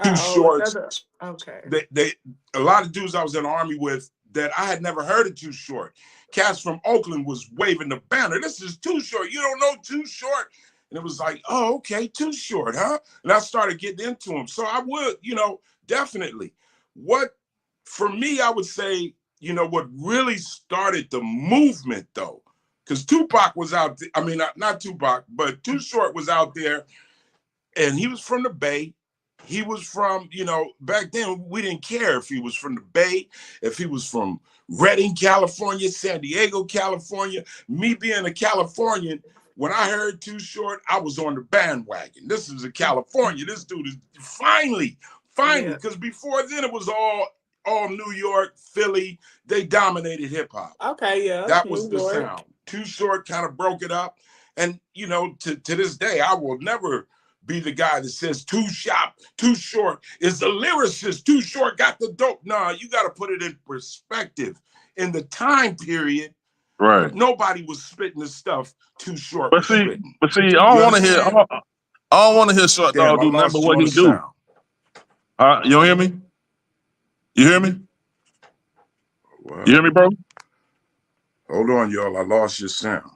Too Short. Okay. They a lot of dudes I was in the Army with that I had never heard of Too Short. Cats from Oakland was waving the banner. This is Too Short. You don't know Too Short? And it was like, oh, okay, Too Short, huh? And I started getting into him. So I would, definitely. What, for me, I would say, what really started the movement, though, because Tupac was out there. I mean, not Tupac, but Too Short was out there, and he was from the Bay. He was from, back then, we didn't care if he was from the Bay, if he was from Redding, California, San Diego, California. Me being a Californian, when I heard Too Short, I was on the bandwagon. This is a California. This dude is finally, because before then it was all New York, Philly. They dominated hip hop. Okay, yeah. That was the sound. Too Short kind of broke it up. And, to this day, I will never be the guy that says Too Short is the lyricist. Too Short got the dope. Nah, you got to put it in perspective. In the time period, right? Nobody was spitting the stuff Too Short. But see, I don't want to hear. I don't want to hear Short Dog do nothing but what he do. You don't hear me? You hear me? Wow. You hear me, bro? Hold on, y'all. I lost your sound.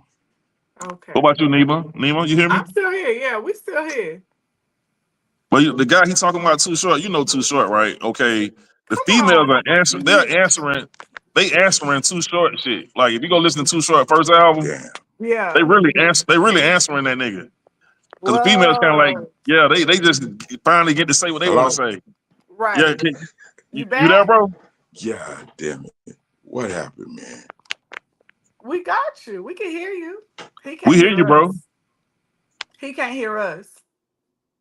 Okay. What about you, Nima? Nima, you hear me? I'm still here. Yeah, we still here. But the guy he talking about Too Short, Too Short, right? Okay. The females are answering. They're answering. They answering Too Short shit. Like if you go listen to Too Short first album, yeah, they really answering that nigga. Because the females kind of like, they just finally get to say what they want to say. Right. Yeah. You there, bro? Yeah, damn it. What happened, man? We got you. We can hear you. We hear you, bro. He can't hear us.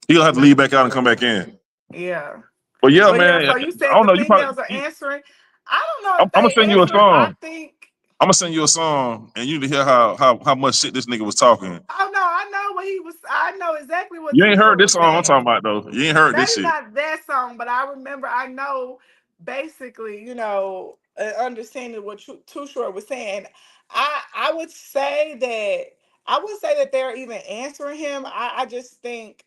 He'll have to leave back out and come back in. Yeah. But man. Yeah, so you said the females are answering. I don't know. I'm gonna send you a song. I think I'm gonna send you a song, and you to hear how much shit this nigga was talking. Oh no, I know what he was. I know exactly what. You ain't heard this song I'm talking about though. You ain't heard this shit. Not that song, but I remember. I know basically, understanding what Too Short was saying. I would say that they're even answering him. I just think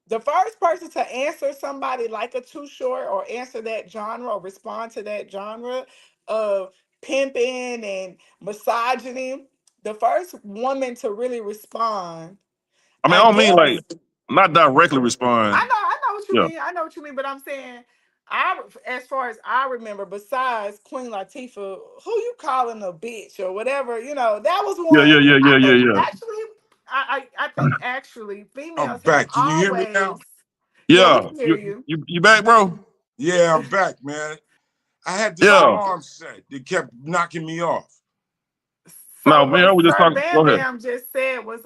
the first person to answer somebody like a Too Short or answer that genre or respond to that genre of pimping and misogyny, the first woman to really respond. I mean, I don't mean like not directly respond. I know what you mean. I know what you mean, but I'm saying as far as I remember, besides Queen Latifah, who you calling a bitch or whatever, that was one. Yeah. Actually, I think actually females. I'm back. Can you hear me now? Yeah. Hear you. You back, bro? Yeah, I'm back, man. I had this alarm set that kept knocking me off. So no, man, I was just talking. Bam Bam just said was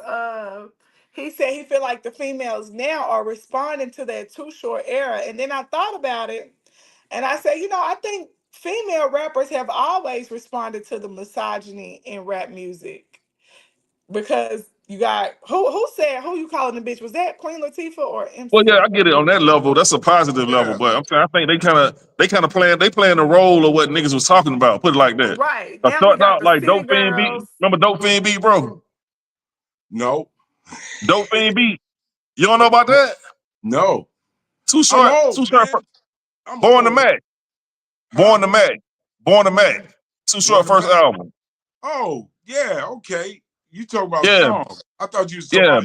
he said he feel like the females now are responding to that Too Short era. And then I thought about it, and I said, I think female rappers have always responded to the misogyny in rap music, because you got who said, who you calling the bitch? Was that Queen Latifah or MC? Well, yeah, I get it on that level. That's a positive level, but I'm saying I think they kind of playing the role of what niggas was talking about. Put it like that. Right. Now starting out like Dope Fiend Beat. Remember Dope Fiend Beat, bro? No. Dope Fiend Beat. You don't know about that? No. Too Short. Born to Mac. Born to Mac. Too Short first album. Oh, yeah, okay. You talk about songs. I thought you was talking about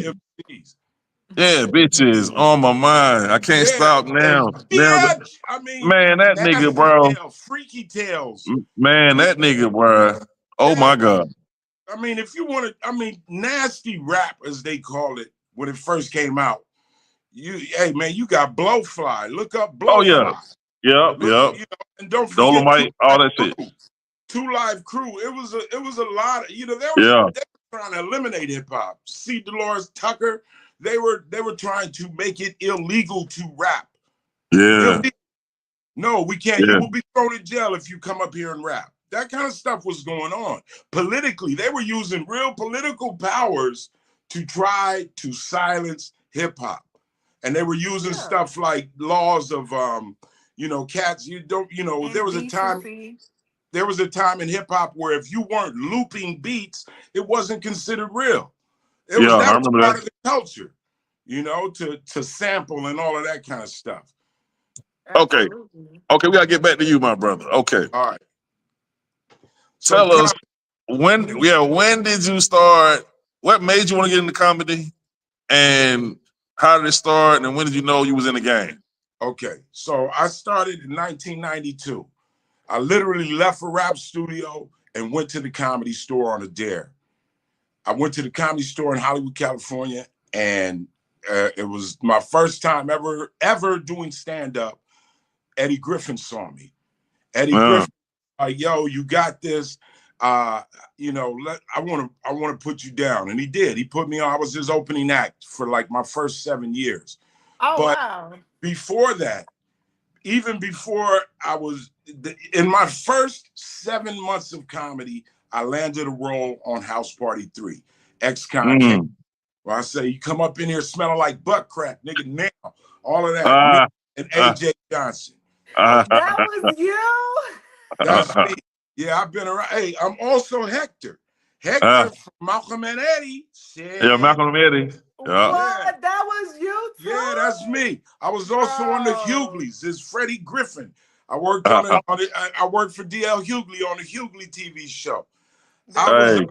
MCs. Yeah, bitches on my mind. I can't stop now. Yeah, I mean, man, that nigga, bro. Freaky Tales. Man, that nigga, bro. Oh my God. I mean, if you want to, nasty rap, as they call it when it first came out. Hey man, you got Blowfly. Look up Blowfly. Oh yeah. Yep. And don't forget Dolomite, all that shit. 2 Live Crew. It was a lot of, they were trying to eliminate hip hop. C. Dolores Tucker, they were trying to make it illegal to rap. Yeah. No, we can't. You will be thrown in jail if you come up here and rap. That kind of stuff was going on. Politically, they were using real political powers to try to silence hip hop. And they were using stuff like laws of cats, there was a time in hip hop where if you weren't looping beats, it wasn't considered real. That was part of the culture, to sample and all of that kind of stuff. Okay, we gotta get back to you, my brother. Okay. All right. Tell us when did you start? What made you want to get into comedy? And how did it start? And when did you know you was in the game? Okay, so I started in 1992. I literally left a rap studio and went to the Comedy Store on a dare. I went to the Comedy Store in Hollywood, California, and it was my first time ever doing stand-up. Eddie Griffin saw me. Eddie Griffin, yo, you got this. I want to put you down, and he did. He put me on. I was his opening act for like my first 7 years. Oh, but wow. Before that, even before I was in my first 7 months of comedy, I landed a role on House Party 3, ex-con. Where I say, you come up in here smelling like butt crack, nigga, now. All of that. And AJ Johnson. That was you? That's me. Yeah, I've been around. Hey, I'm also Hector. Hector from Malcolm and Eddie. Yeah, Malcolm and Eddie. Yeah. What? That was you too? Yeah, that's me. I was also on the Hughleys. It's Freddie Griffin. I worked I worked for DL Hughley on the Hughley TV show. I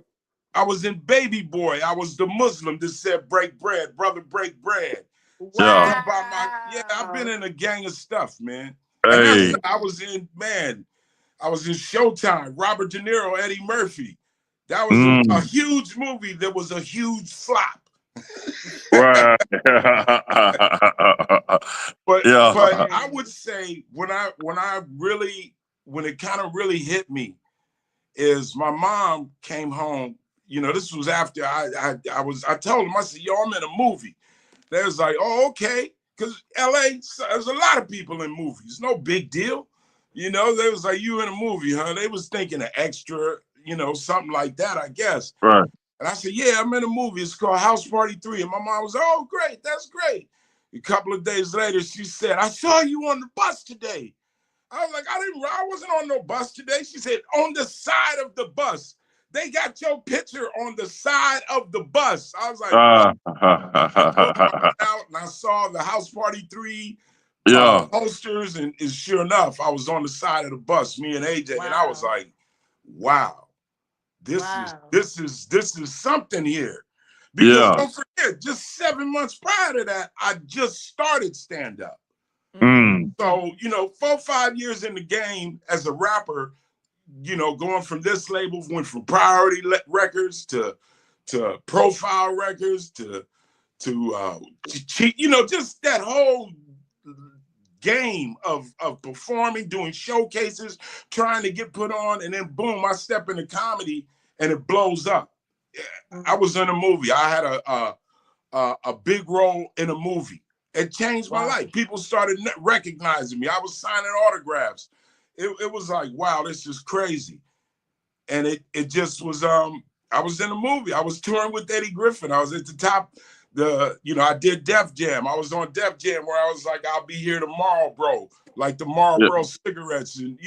was in Baby Boy. I was the Muslim that said break bread, brother, break bread. Wow. I've been in a gang of stuff, man. Hey. I was in Showtime, Robert De Niro, Eddie Murphy. That was a huge movie that was a huge flop. Right. but I would say when it kind of really hit me is my mom came home. This was after I told them, I said, yo, I'm in a movie. They was like, oh, okay. Because LA, there's a lot of people in movies. No big deal. They was like, you in a movie, huh? They was thinking an extra, something like that, I guess. Right. And I said, yeah, I'm in a movie. It's called House Party 3. And my mom was, oh, great. That's great. A couple of days later, she said, I saw you on the bus today. I was like, I wasn't on no bus today. She said, on the side of the bus. They got your picture on the side of the bus. I was like, out and I saw the House Party 3 posters, and sure enough, I was on the side of the bus, me and AJ, and I was like, wow, this is something here. Because don't forget, just 7 months prior to that, I just started stand-up. So, 4 or 5 years in the game as a rapper, going from this label, went from Priority Records to Profile Records to just that whole game of performing, doing showcases, trying to get put on, and then boom, I step into comedy and it blows up. I was in a movie. I had a big role in a movie. It changed my life. People started recognizing me. I was signing autographs. It was like, wow, this is crazy. And it just was, I was in a movie. I was touring with Eddie Griffin. I was at the top, I did Def Jam. I was on Def Jam where I was like, I'll be here tomorrow, bro. Like the Marlboro cigarettes. And,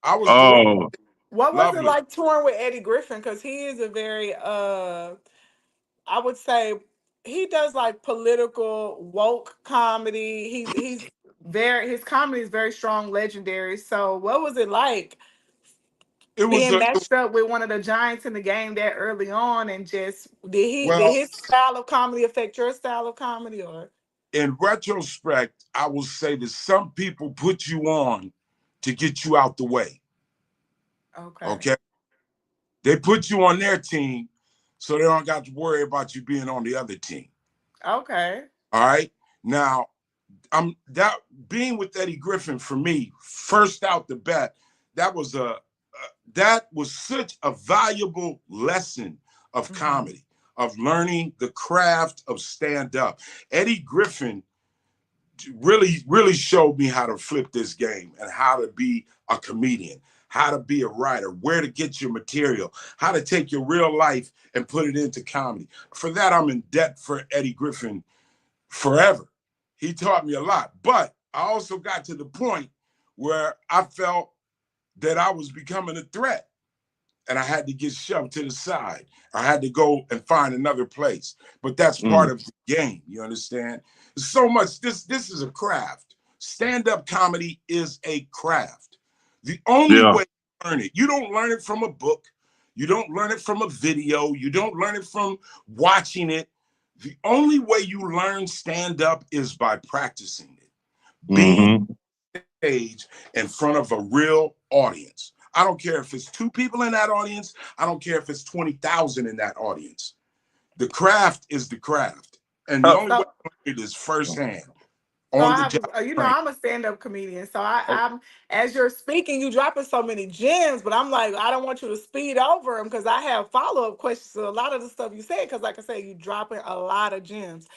I was doing What was it like touring with Eddie Griffin? Because he is a very, I would say, he does like political woke comedy. His comedy is very strong, legendary. So what was it like being matched up with one of the giants in the game that early on, and just did his style of comedy affect your style of comedy? Or in retrospect, I will say that some people put you on to get you out the way. Okay. They put you on their team so they don't got to worry about you being on the other team. Okay. All right. Now, that being with Eddie Griffin for me, first out the bat, that was such a valuable lesson of comedy, of learning the craft of stand-up. Eddie Griffin really, really showed me how to flip this game and how to be a comedian, how to be a writer, where to get your material, how to take your real life and put it into comedy. For that, I'm in debt for Eddie Griffin forever. He taught me a lot, but I also got to the point where I felt that I was becoming a threat and I had to get shoved to the side. I had to go and find another place, but that's part of the game. You understand? So much, this is a craft. Stand-up comedy is a craft. The only way you learn it, you don't learn it from a book. You don't learn it from a video. You don't learn it from watching it. The only way you learn stand-up is by practicing it. Being on stage in front of a real audience. I don't care if it's 2 people in that audience. I don't care if it's 20,000 in that audience. The craft is the craft. And the only way to learn it is firsthand. I'm a stand-up comedian, so I'm as you're speaking, you dropping so many gems, but I'm like, I don't want you to speed over them because I have follow-up questions to a lot of the stuff you said, because like I said, you dropping a lot of gems.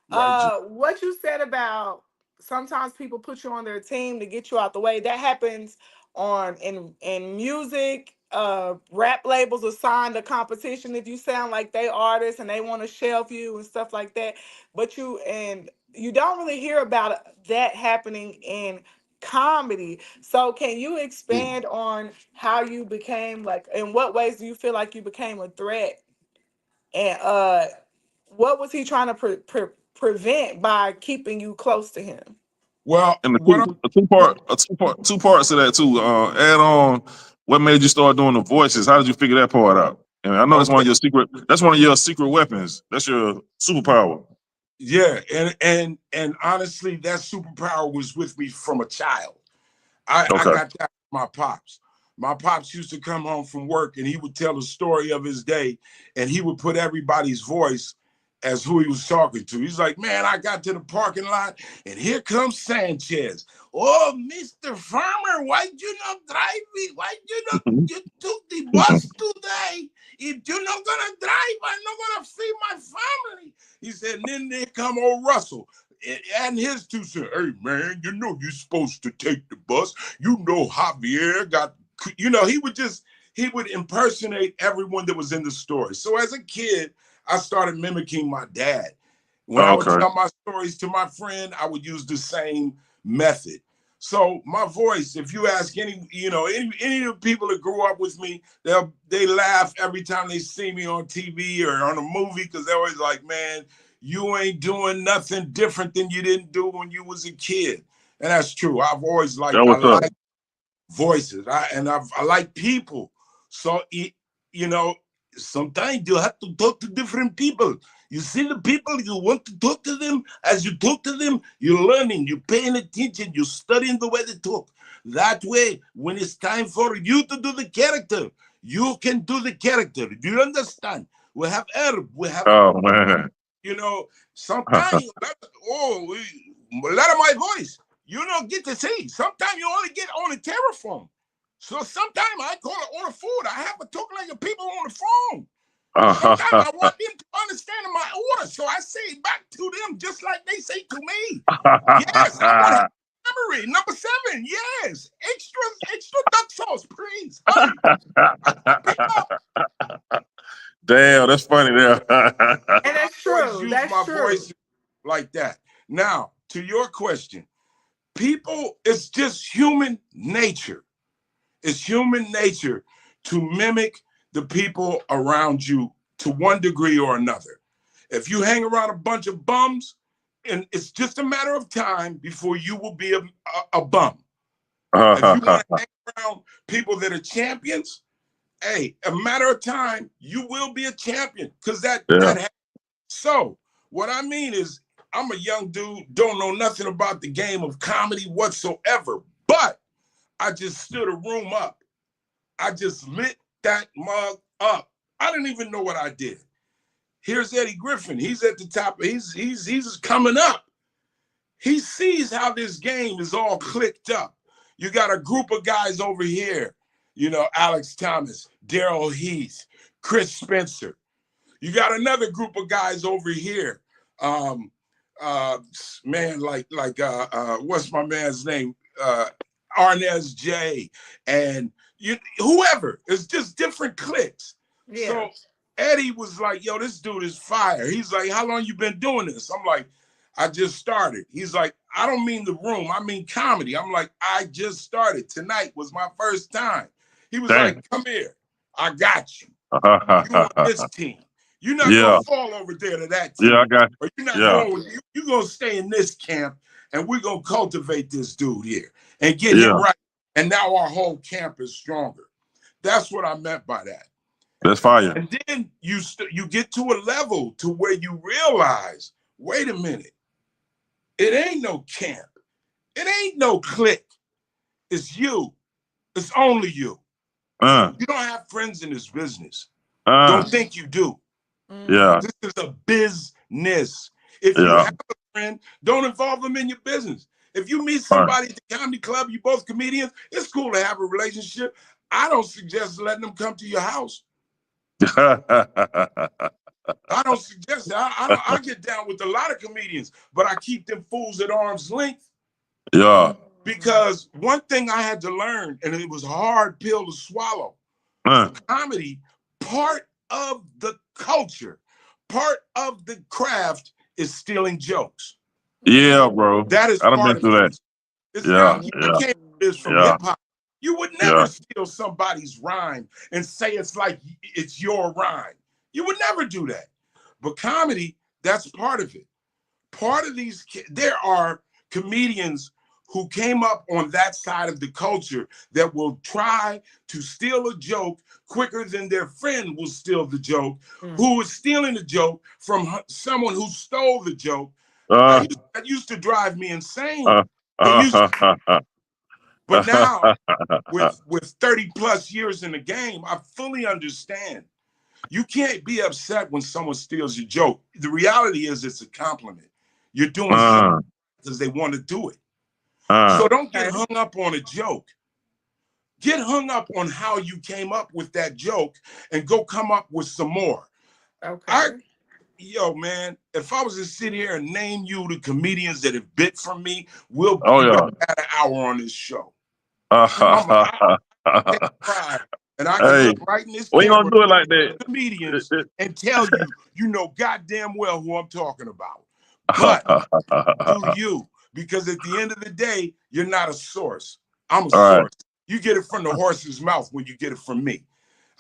What you said about sometimes people put you on their team to get you out the way, that happens in music. Rap labels assign the competition if you sound like they artists and they want to shelf you and stuff like that, but you don't really hear about that happening in comedy. So can you expand on how you became, like, in what ways do you feel like you became a threat? And what was he trying to prevent by keeping you close to him? Well, and two parts of that too. Add on, what made you start doing the voices? How did you figure that part out? And I know that's one of your secret. That's one of your secret weapons. That's your superpower. Yeah, and honestly, that superpower was with me from a child. I got that from my pops. My pops used to come home from work and he would tell the story of his day, and he would put everybody's voice as who he was talking to. He's like, man, I got to the parking lot and here comes Sanchez. Oh, Mr. Farmer, why you not drive me? Why you took the bus today? If you're not gonna drive, I'm not gonna feed my family. He said, and then there come old Russell and his 2 cents. Hey man, you know you're supposed to take the bus. You know Javier got, he would impersonate everyone that was in the story. So as a kid, I started mimicking my dad. When I would tell my stories to my friend, I would use the same method. So my voice, if you ask any of the people that grew up with me, they laugh every time they see me on TV or on a movie, because they're always like, man, you ain't doing nothing different than you didn't do when you was a kid. And that's true. I've always liked, I like voices. I like people. So, sometimes you have to talk to different people. You see the people, you want to talk to them. As you talk to them, you're learning, you're paying attention, you're studying the way they talk. That way, when it's time for you to do the character, you can do the character. Do you understand? We have Herb, we have, sometimes, a lot of my voice, you don't get to see. Sometimes you only get on the telephone. So sometimes I call it on the phone. I have to talk like the people on the phone. Sometimes I want them to understand my order, so I say it back to them just like they say to me. Yes, I want to memory. Number 7, yes. Extra duck sauce, please. Damn, that's funny there. And that's true. That's my true. voice like that. Now, to your question, people, it's just human nature. It's human nature to mimic the people around you to one degree or another. If you hang around a bunch of bums, and it's just a matter of time before you will be a bum. If you want to hang around people that are champions, hey, a matter of time, you will be a champion because that happens. So what I mean is, I'm a young dude, don't know nothing about the game of comedy whatsoever, but I just stood a room up. I just lit that mug up. I didn't even know what I did. Here's Eddie Griffin. He's at the top. He's coming up. He sees how this game is all clicked up. You got a group of guys over here, you know, Alex Thomas, Daryl Heath, Chris Spencer. You got another group of guys over here. Man, what's my man's name? Arnez J. And whoever. It's just different cliques. Yeah. So Eddie was like, yo, this dude is fire. He's like, how long you been doing this? I'm like, I just started. He's like, I don't mean the room. I mean comedy. I'm like, I just started. Tonight was my first time. He was like, come here. I got you. You on this team. You're not going to fall over there to that team. Yeah, I got you. Or you're not going, you're going to stay in this camp, and we're going to cultivate this dude here and get him right. And now our whole camp is stronger. That's what I meant by that. That's fire. And then you get to a level to where you realize, wait a minute, it ain't no camp. It ain't no clique. It's you. It's only you. You don't have friends in this business. Don't think you do. Yeah. This is a business. If you have a friend, don't involve them in your business. If you meet somebody at the comedy club, you both comedians, it's cool to have a relationship. I don't suggest letting them come to your house. I don't suggest that. I get down with a lot of comedians, but I keep them fools at arm's length. Yeah. Because one thing I had to learn, and it was a hard pill to swallow, comedy, part of the culture, part of the craft is stealing jokes. Yeah, bro. That is I part been through that. It's not, you can't do this from hip-hop. You would never steal somebody's rhyme and say it's like it's your rhyme. You would never do that. But comedy, that's part of it. Part of these, there are comedians who came up on that side of the culture that will try to steal a joke quicker than their friend will steal the joke, who is stealing the joke from someone who stole the joke. That used to drive me insane. But now, with 30 plus years in the game, I fully understand. You can't be upset when someone steals your joke. The reality is it's a compliment. You're doing something because they want to do it. So don't get hung up on a joke. Get hung up on how you came up with that joke and go come up with some more. Okay. Yo, man, if I was to sit here and name you the comedians that have bit from me, we'll be about an hour on this show. I take pride, and I can look right in this we ain't gonna do it like that. Comedians and tell you, you know goddamn well who I'm talking about. But do you? Because at the end of the day, you're not a source. I'm a source. You get it from the horse's mouth when you get it from me.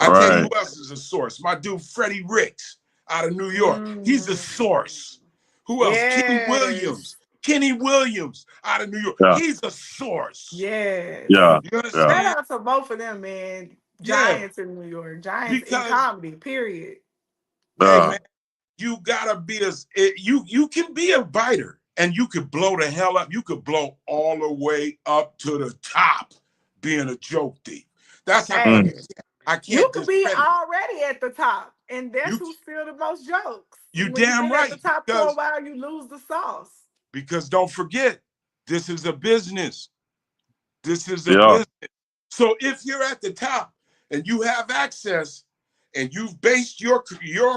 I tell you who else is a source. My dude, Freddie Ricks out of New York. He's a source. Who else? Yes. Kenny Williams out of New York. He's a source. Yes. Yeah. You understand? Shout out to both of them, man. Giants in New York. Giants in comedy, period. Hey, man, you gotta be you can be a biter and you could blow the hell up. You could blow all the way up to the top being a joke thief. That's how I can't. You could be already at the top, and that's who steal the most jokes. You damn right. At the top for a while, you lose the sauce. Because don't forget, this is a business. This is a business. So if you're at the top and you have access and you've based your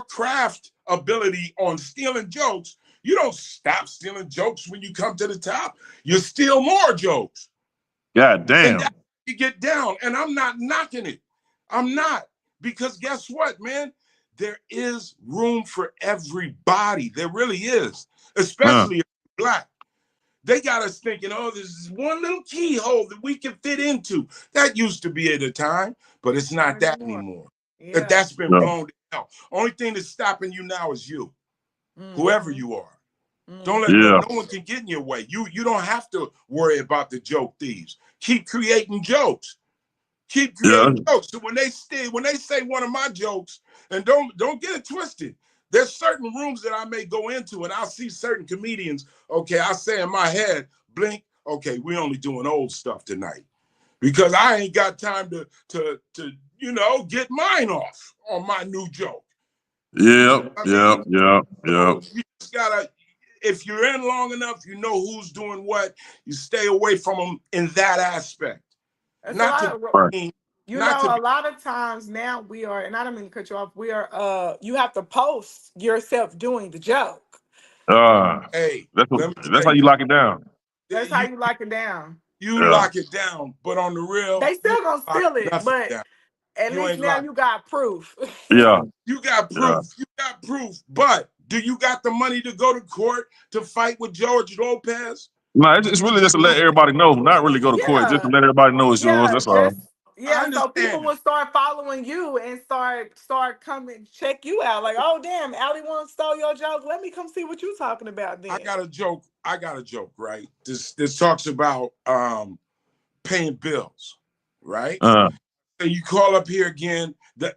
craft ability on stealing jokes, you don't stop stealing jokes when you come to the top. You steal more jokes. God damn. And you get down, and I'm not knocking it. I'm not, because guess what, man? There is room for everybody. There really is, especially if you're Black. They got us thinking, oh, this is one little keyhole that we can fit into. That used to be at a time, but it's not that anymore. Yeah. That's been blown out. Only thing that's stopping you now is you, whoever you are. Don't let no one can get in your way. You don't have to worry about the joke thieves. Keep creating jokes. Keep creating jokes. So when they say one of my jokes, and don't get it twisted. There's certain rooms that I may go into, and I'll see certain comedians. Okay, I say in my head, blink. Okay, we only doing old stuff tonight, because I ain't got time to get mine off on my new joke. Yeah. You just gotta. If you're in long enough, you know who's doing what. You stay away from them in that aspect. A lot of times now we are, and I don't mean to cut you off. We are. You have to post yourself doing the joke. Hey, that's how you lock it down. That's how you lock it down. You lock it down, but on the real, they still gonna steal it. But at least now you got proof. Yeah, you got proof. Yeah. You got proof. But do you got the money to go to court to fight with George Lopez? No, it's really just to let everybody know, not really go to court, just to let everybody know it's yours. That's all. Yeah, so people will start following you and start coming check you out. Like, oh damn, Ali once stole your joke. Let me come see what you talking about then. I got a joke, right? This talks about paying bills, right? And you call up here again. The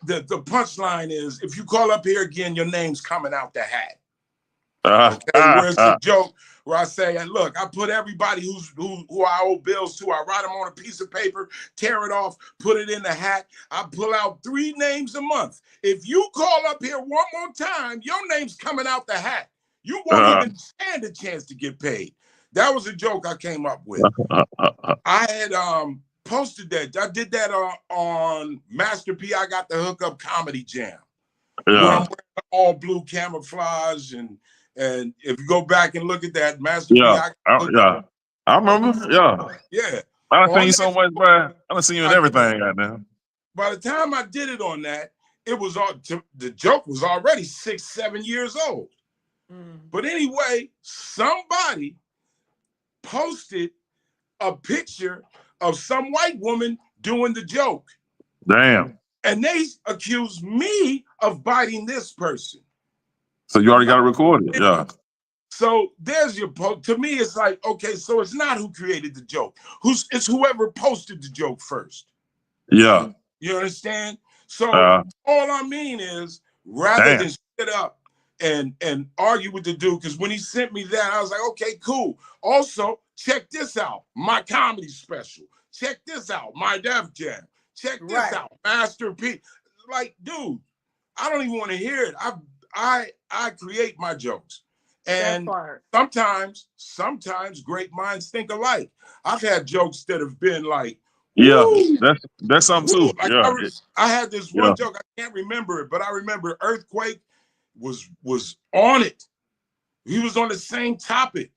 punchline is, if you call up here again, your name's coming out the hat. Okay, where's the joke where I say, look, I put everybody who I owe bills to, I write them on a piece of paper, tear it off, put it in the hat. I pull out 3 names a month. If you call up here one more time, your name's coming out the hat. You won't even stand a chance to get paid. That was a joke I came up with. I had posted that. I did that on Master P. I Got the Hookup Comedy Jam. Yeah. Where I'm wearing all blue camouflage, and if you go back and look at that, Master P. I remember. Yeah. I done seen you so much, bro. I done seen you in everything right now. By the time I did it on that, it was the joke was already 6-7 years old. But anyway, somebody posted a picture of some white woman doing the joke. Damn. And they accused me of biting this person. So you already got it recorded. Yeah. So there's your post. To me, it's like, okay, so it's not who created the joke. It's whoever posted the joke first. Yeah. You understand? So all I mean is, rather than sit up and argue with the dude, because when he sent me that, I was like, okay, cool. Also, check this out, my comedy special. Check this out, my Def Jam. Check this out, Master P. Like, dude, I don't even want to hear it. I create my jokes. And sometimes great minds think alike. I've had jokes that have been like, that's something too. Like I had this one joke, I can't remember it, but I remember Earthquake was on it. He was on the same topic.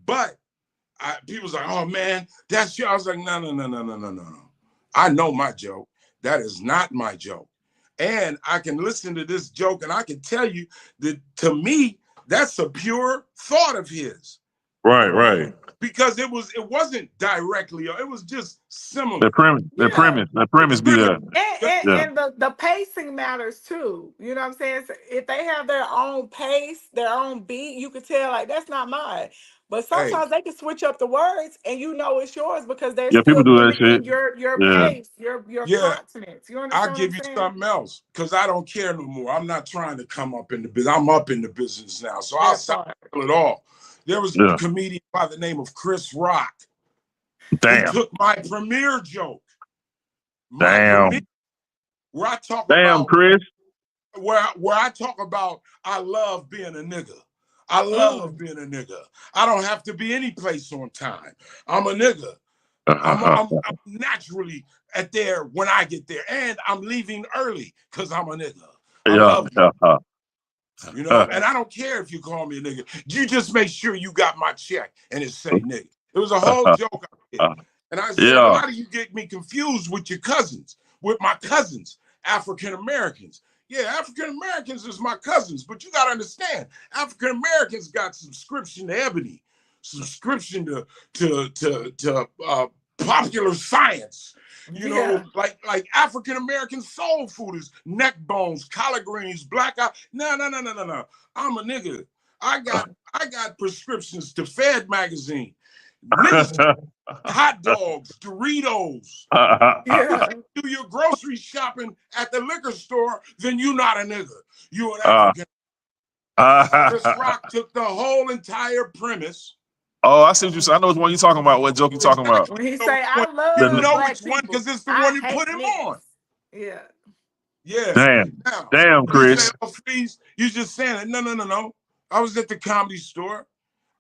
But people was like, oh man, that's you. I was like, no. I know my joke. That is not my joke. And I can listen to this joke and I can tell you that, to me, that's a pure thought of his. Right. Because it wasn't directly, it was just similar. The premise be there. And the pacing matters too. You know what I'm saying? So if they have their own pace, their own beat, you could tell, like, that's not mine. But sometimes they can switch up the words and you know it's yours because they're still people do that shit. Your pace, your consonants. You understand? I'll give you something else because I don't care no more. I'm not trying to come up in the business. I'm up in the business now. So I'll stop it all. There was a comedian by the name of Chris Rock. Damn. He took my premiere joke. Where I talk about Chris. Where I talk about I love being a nigga. I love being a nigga. I don't have to be any place on time. I'm a nigga. I'm naturally at there when I get there, and I'm leaving early because I'm a nigga. I love you. You know, and I don't care if you call me a nigga. You just make sure you got my check and it say nigga. It was a whole joke I did. And I said, why do you get me confused with your cousins, with my cousins, African Americans? Yeah, African Americans is my cousins, but you gotta understand, African Americans got subscription to Ebony, subscription to popular science. You know, like African American soul food is neck bones, collard greens, black eye. No. I'm a nigga. I got prescriptions to Fed magazine. Niggas, hot dogs, Doritos. You do your grocery shopping at the liquor store, then you not a nigga. You an African. Chris Rock took the whole entire premise. Oh, I see what you say. I know which one you're talking about. What joke you talking about? When he say, I love you know black which one people, because it's the one you put him niggas. on. Yeah. Yeah. Damn, Chris. You just saying it. No. I was at the Comedy Store.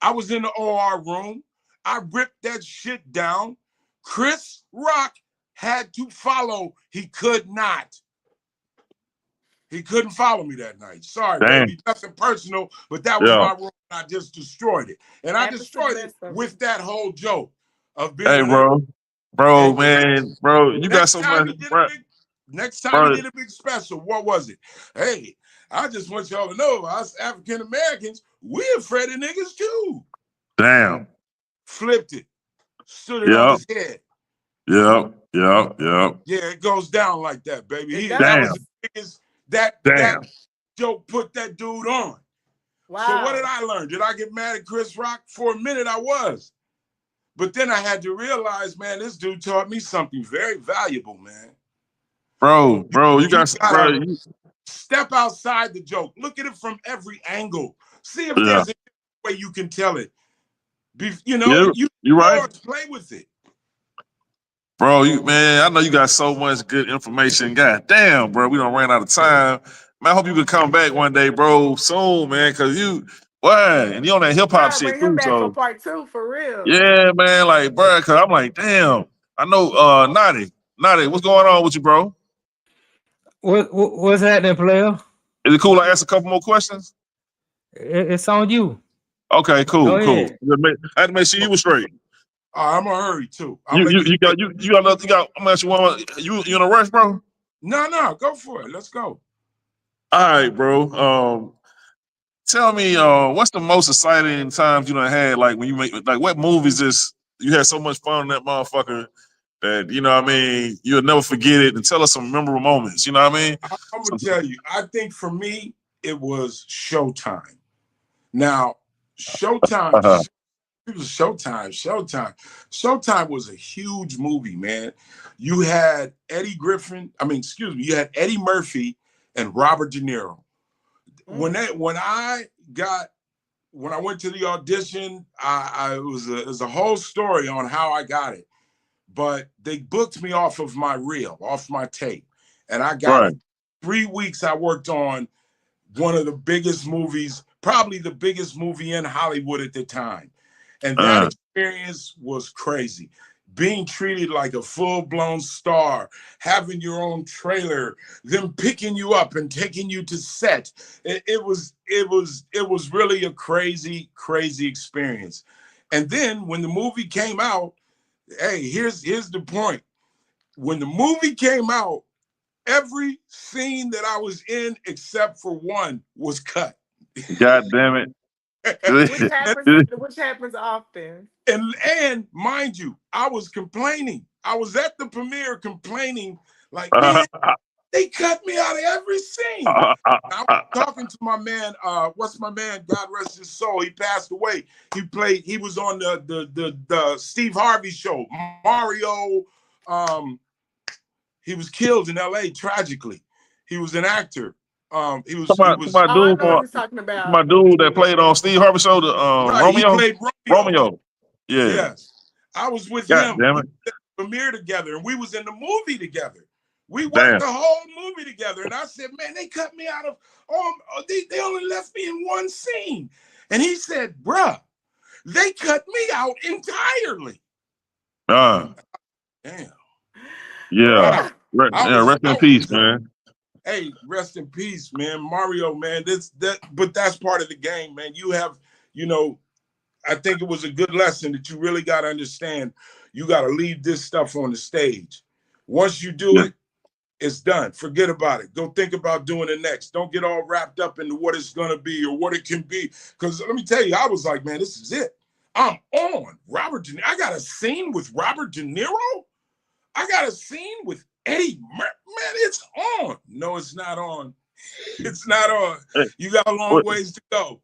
I was in the OR room. I ripped that shit down. Chris Rock had to follow. He could not. He couldn't follow me that night. Sorry, baby. Nothing personal, but that was my room. I just destroyed it. And I destroyed it with that whole joke of being. Hey, bro, man, you got so much. Next time we did a big special, what was it? Hey, I just want y'all to know, us African Americans, we afraid of niggas too. Damn. Flipped it. Stood it on his head. Yeah. Yeah, it goes down like that, baby. That was the biggest. That joke put that dude on. Wow. So what did I learn? Did I get mad at Chris Rock? For a minute, I was. But then I had to realize, man, this dude taught me something very valuable, man. Bro, you got step outside the joke. Look at it from every angle. See if there's a way you can tell it. You know, you're right. Play with it. Bro, I know you got so much good information. God damn, bro, we done ran out of time. Man, I hope you could come back one day, bro, soon, man, because and you on that hip hop shit bring him too. back So for part 2 for real. Yeah, man, like, bro, because I'm like, damn. I know, Naughty, what's going on with you, bro? What's happening, player? Is it cool I ask a couple more questions? It's on you. Okay, cool. I had to make sure you were straight. I'm gonna hurry too. I'm gonna ask you one more. You in a rush, bro? No, go for it. Let's go. All right, bro. Tell me, what's the most exciting times you done had? Like when you what movies you had so much fun on that motherfucker that you know what I mean you'll never forget it, and tell us some memorable moments. You know what I mean? I'm gonna tell you. I think for me it was Showtime. Now, Showtime. It was Showtime. Showtime was a huge movie, man. You had Eddie Murphy and Robert De Niro. When I went to the audition, it was a whole story on how I got it. But they booked me off of my reel, off my tape. And I got 3 weeks I worked on one of the biggest movies, probably the biggest movie in Hollywood at the time. And that experience was crazy. Being treated like a full-blown star, having your own trailer, them picking you up and taking you to set. It was really a crazy, crazy experience. And then when the movie came out, hey, here's the point. When the movie came out, every scene that I was in except for one was cut. God damn it. Which happens often. And mind you, I was complaining. I was at the premiere complaining, like, man, they cut me out of every scene. I was talking to my man, what's my man? God rest his soul. He passed away. He was on the Steve Harvey show. Mario, he was killed in LA tragically. He was an actor. My dude that played on Steve Harvey show, Romeo. He played Romeo. Yeah. Yes. I was with God him. Damn it. We did the premiere together, and we was in the movie together. We worked the whole movie together, and I said, man, they cut me out of, they only left me in one scene. And he said, bruh, they cut me out entirely. Damn. Yeah. Rest in peace, man. Hey, rest in peace, man. Mario, man. But that's part of the game, man. You have, I think it was a good lesson that you really got to understand. You got to leave this stuff on the stage. Once you do it, it's done. Forget about it. Go think about doing it next. Don't get all wrapped up into what it's going to be or what it can be. Because let me tell you, I was like, man, this is it. I'm on. I got a scene with Robert De Niro. I got a scene with Eddie Murphy. Man, it's on. No, it's not on. It's not on. You got a long ways to go.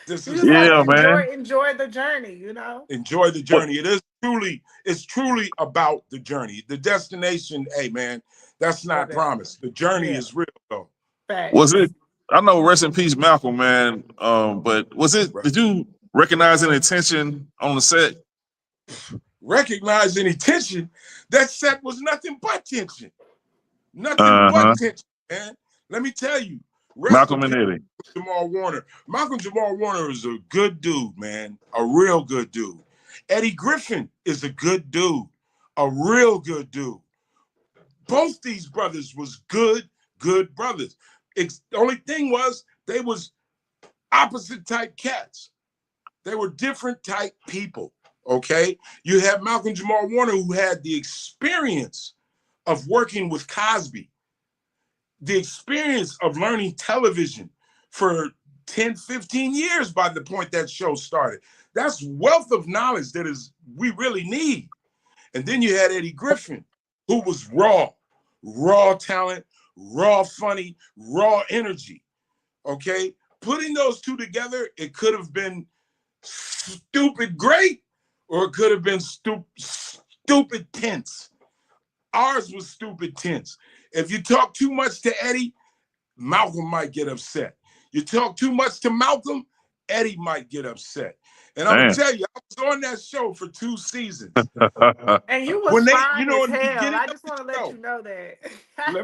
This is man. Enjoy the journey, Enjoy the journey. It's truly about the journey. The destination, hey man, that's not promised. The journey is real though. Was it? I know, rest in peace, Malcolm, man. But was it? Did you recognize any tension on the set? Recognize any tension? That set was nothing but tension. Nothing but tension, man. Let me tell you. Malcolm and Eddie. Jamal Warner. Malcolm Jamal Warner is a good dude, man. A real good dude. Eddie Griffin is a good dude. A real good dude. Both these brothers was good brothers. The only thing was they was opposite type cats. They were different type people, okay? You have Malcolm Jamal Warner who had the experience of working with Cosby, the experience of learning television for 10, 15 years by the point that show started. That's wealth of knowledge that we really need. And then you had Eddie Griffin, who was raw talent, raw funny, raw energy, okay? Putting those two together, it could have been stupid great, or it could have been stupid tense. Ours was stupid tense. If you talk too much to Eddie, Malcolm might get upset. You talk too much to Malcolm, Eddie might get upset. And I'm gonna tell you, I was on that show for 2 seasons. And you was fine as hell. I just want to let you know that.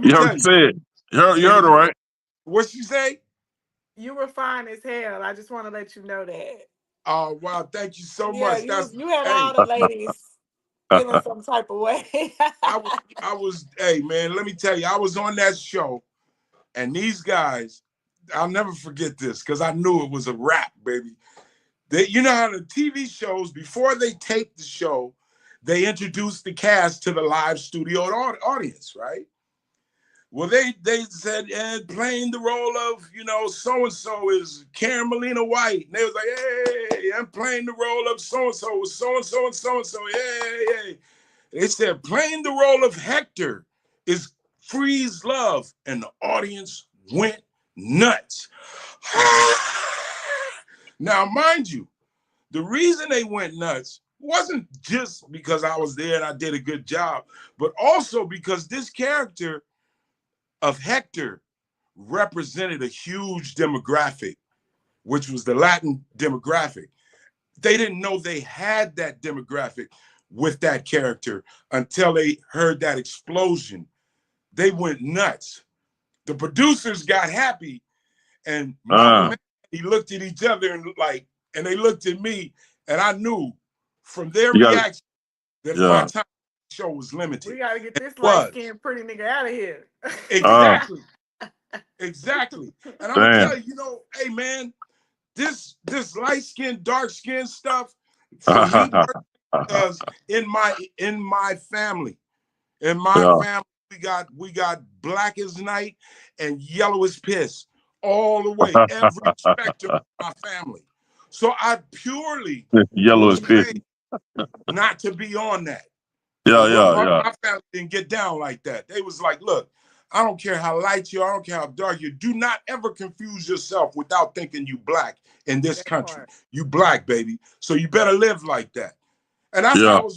You heard it. You heard it, right? What'd she say? You were fine as hell. I just want to let you know that. Oh wow, thank you so much. You had all the ladies feeling some type of way. I was, hey man, let me tell you, I was on that show, and these guys, I'll never forget this because I knew it was a wrap, baby. You know how the TV shows, before they tape the show, they introduce the cast to the live studio audience, right? Well, they said, playing the role of, so-and-so is Karen Molina White. And they was like, hey, I'm playing the role of so-and-so with so-and-so and so-and-so, hey. They said, playing the role of Hector is Freeze Love. And the audience went nuts. Now, mind you, the reason they went nuts wasn't just because I was there and I did a good job, but also because this character of Hector represented a huge demographic, which was the Latin demographic. They didn't know they had that demographic with that character until they heard that explosion. They went nuts. The producers got happy, and he looked at each other and they looked at me, and I knew from their reaction that my time show was limited. We gotta get this light-skinned pretty nigga out of here. Exactly. Exactly. And I'm gonna tell you, hey man, this light-skinned, dark-skinned stuff for me, because in my family, we got black as night and yellow as piss all the way, every spectrum of my family. So I purely yellow as piss not to be on that. My family didn't get down like that. They was like, look, I don't care how light you are, I don't care how dark you are. Do not ever confuse yourself without thinking you black in this country. You black, baby. So you better live like that. And that's how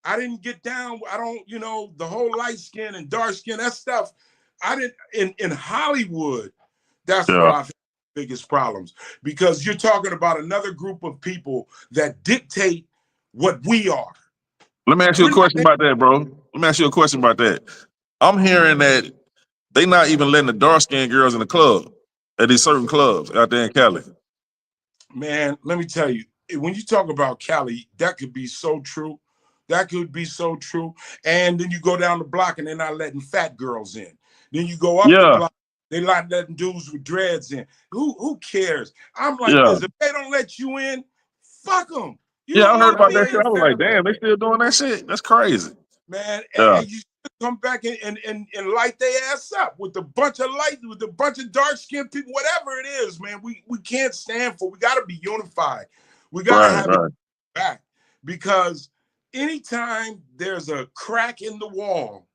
I didn't get down. I don't, the whole light skin and dark skin, that stuff. I didn't in Hollywood. That's where I've had the biggest problems, because you're talking about another group of people that dictate what we are. Let me ask you a question about that, bro. Let me ask you a question about that. I'm hearing that they not even letting the dark-skinned girls in the club, at these certain clubs out there in Cali. Man, let me tell you, when you talk about Cali, that could be so true. That could be so true. And then you go down the block and they're not letting fat girls in. Then you go up the block, they're not letting dudes with dreads in. Who cares? I'm like this. If they don't let you in, fuck them. I heard about that shit. I was like, damn, they still doing that shit? That's crazy. Man, and you come back and light their ass up with a bunch of dark-skinned people, whatever it is, man. We can't stand for. We got to be unified. We got to have it back, because anytime there's a crack in the wall,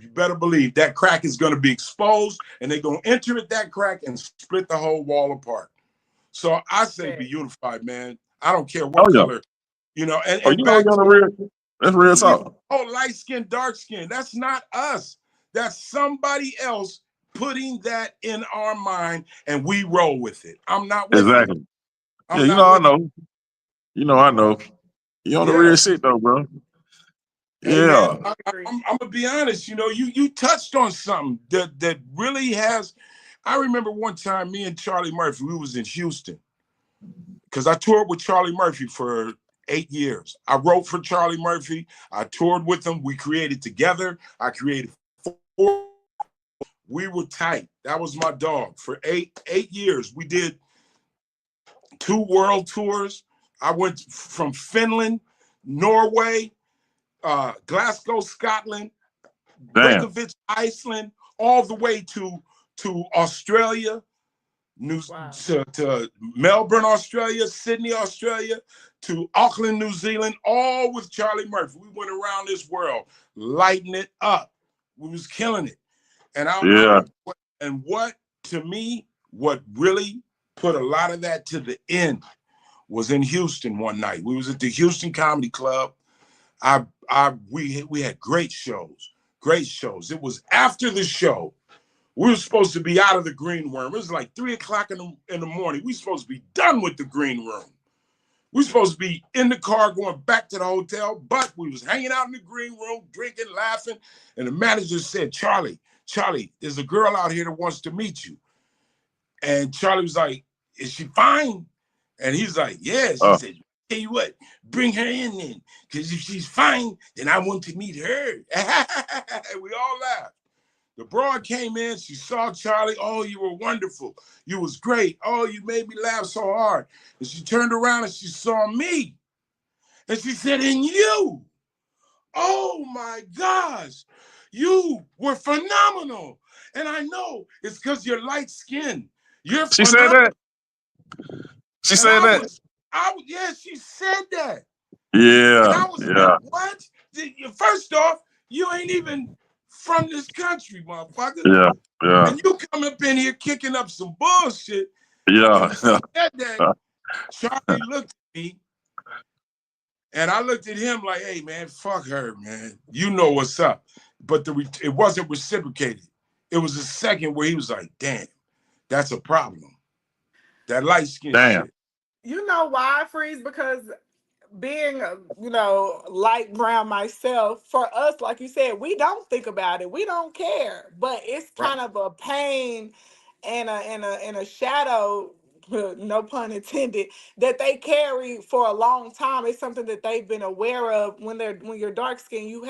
you better believe that crack is going to be exposed, and they're going to enter at that crack and split the whole wall apart. So I say be unified, man. I don't care what color, you know. And that's real talk. Oh, light skin, dark skin. That's not us. That's somebody else putting that in our mind, and we roll with it. I'm not with exactly. It. I know. I know. You on the real shit though, bro. Yeah. Man, I'm gonna be honest. You know, you touched on something that really has. I remember one time, me and Charlie Murphy, we was in Houston, because I toured with Charlie Murphy for 8 years. I wrote for Charlie Murphy. I toured with him. We created together. I created 4. We were tight. That was my dog. For eight years, we did 2 world tours. I went from Finland, Norway, Glasgow, Scotland, Reykjavik, Iceland, all the way to Australia, to Melbourne, Australia, Sydney, Australia, to Auckland, New Zealand, all with Charlie Murphy. We went around this world, lighting it up. We was killing it. And what to me, what really put a lot of that to the end was in Houston one night. We was at the Houston Comedy Club. We had great shows. It was after the show. We were supposed to be out of the green room. It was like 3 o'clock in the morning. We were supposed to be done with the green room. We were supposed to be in the car going back to the hotel, but we was hanging out in the green room, drinking, laughing. And the manager said, Charlie, there's a girl out here that wants to meet you. And Charlie was like, is she fine? And he's like, yes. He said, tell you what, bring her in then. Because if she's fine, then I want to meet her. We all laughed. The broad came in, she saw Charlie. Oh, you were wonderful. You was great. Oh, you made me laugh so hard. And she turned around and she saw me. And she said, and you, oh my gosh, you were phenomenal. And I know it's because you're light skinned. You're She said that? She said that? Yeah, she said that. Yeah. And I was like, what? First off, you ain't even from this country, motherfucker. Yeah. And you come up in here kicking up some bullshit. Yeah. Said that, Charlie looked at me, and I looked at him like, hey, man, fuck her, man. You know what's up. But it wasn't reciprocated. It was a second where he was like, damn, that's a problem. That light skin shit. You know why, Freeze? Because being, light brown myself, for us, like you said, we don't think about it. We don't care. But it's kind of a pain and a shadow, no pun intended, that they carry for a long time. It's something that they've been aware of. When you're dark skinned, you've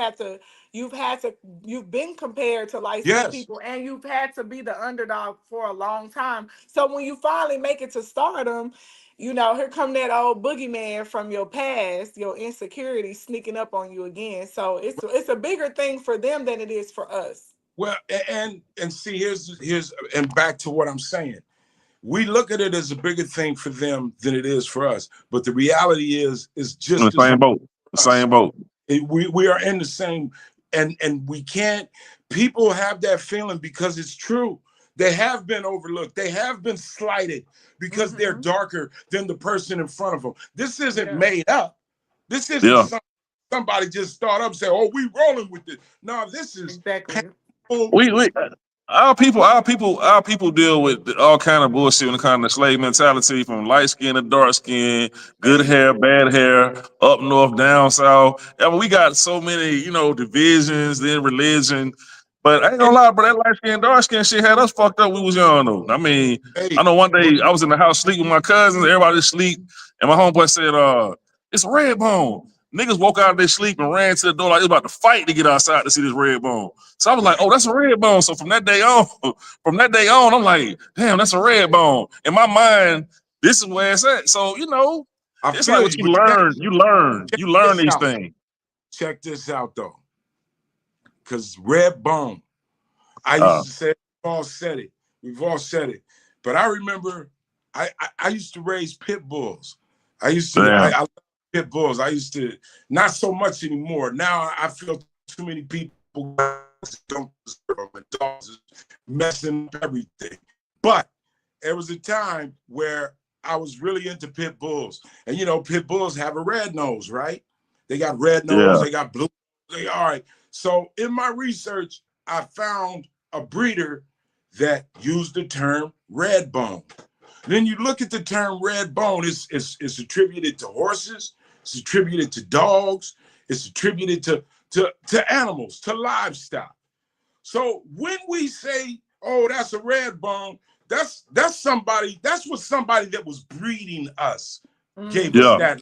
been compared to light skinned people, and you've had to be the underdog for a long time. So when you finally make it to stardom, here come that old boogeyman from your past, your insecurity sneaking up on you again. So it's a bigger thing for them than it is for us. Well, and see, here's and back to what I'm saying. We look at it as a bigger thing for them than it is for us. But the reality is just in the same boat. The same boat. We are in the same, and we can't. People have that feeling because it's true. They have been overlooked. They have been slighted because they're darker than the person in front of them. This isn't made up. This isn't somebody just start up and say, "Oh, we rolling with it." No, this is Our people deal with all kind of bullshit when it comes to slave mentality, from light skin to dark skin, good hair, bad hair, up north, down south. I mean, we got so many, divisions, then religion. But I ain't gonna lie, bro, that light skin, dark skin shit had us fucked up. We was young though. I mean, I know one day I was in the house sleeping with my cousins, everybody asleep, and my homeboy said, it's Redbone. niggas woke out of their sleep and ran to the door like they was about to fight to get outside to see this red bone. So I was like, oh, that's a red bone. So from that day on, I'm like, damn, that's a red bone. In my mind, this is where it's at. So, you know, it's like what you learn. You learn these things. Check this out though. Because red bone, I used to say, we've all said it. But I remember I used to raise pit bulls. I love pit bulls. I used to, not so much anymore. Now I feel too many people don't deserve them, and dogs is messing up everything. But there was a time where I was really into pit bulls. And you know, pit bulls have a red nose, right? They got red nose, they got blue. All right. So in my research, I found a breeder that used the term red bone. Then you look at the term red bone, it's attributed to horses, it's attributed to dogs, it's attributed to animals, to livestock. So when we say, oh, that's a red bone, that's what somebody that was breeding us gave us that.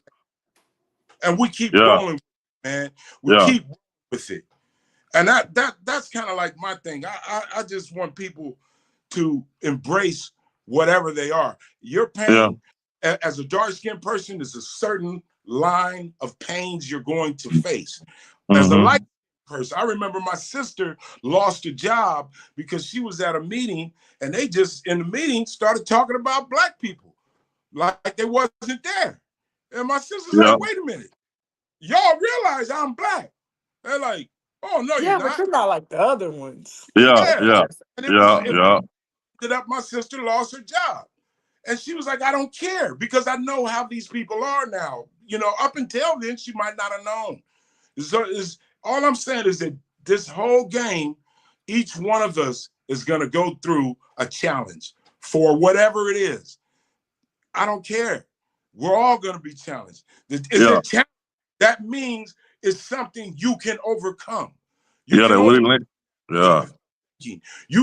And we keep going, man. We keep with it. And that's kind of like my thing. I just want people to embrace whatever they are. Your pain as a dark-skinned person is a certain line of pains you're going to face. As a light person, I remember my sister lost a job because she was at a meeting and they just in the meeting started talking about black people like they wasn't there. And my sister's like, wait a minute, y'all realize I'm black? They're like, oh no, you're not. But you're not like the other ones. And ended up my sister lost her job. And she was like, I don't care because I know how these people are now. You know, up until then, she might not have known. So all I'm saying is that this whole game, each one of us is going to go through a challenge for whatever it is. I don't care. We're all going to be challenged. It's a challenge. That means it's something you can overcome. You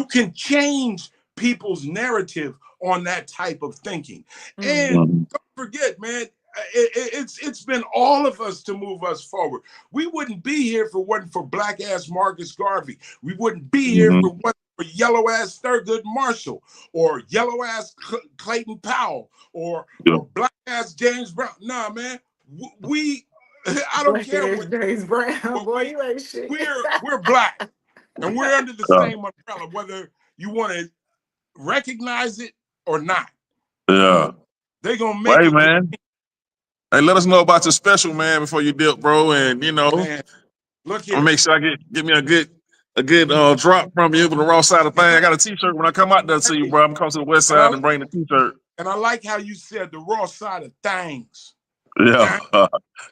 can change people's narrative on that type of thinking. And don't forget, man, it's been all of us to move us forward. We wouldn't be here if it wasn't for black ass Marcus Garvey. We wouldn't be here if it wasn't for yellow ass Thurgood Marshall or yellow ass Clayton Powell or black ass James Brown. Nah, man, I don't care what James Brown, boy, you ain't shit. We're black, and we're under the same umbrella, whether you want to recognize it or not. They're gonna make it. Man. Hey, let us know about your special, man, before you dip, bro. And you know, look here. I'll make sure I get me a good drop from you for the raw side of thing. I got a t-shirt when I come out there to you, bro. I'm coming to the west side and bring the t-shirt. And I like how you said the raw side of things. I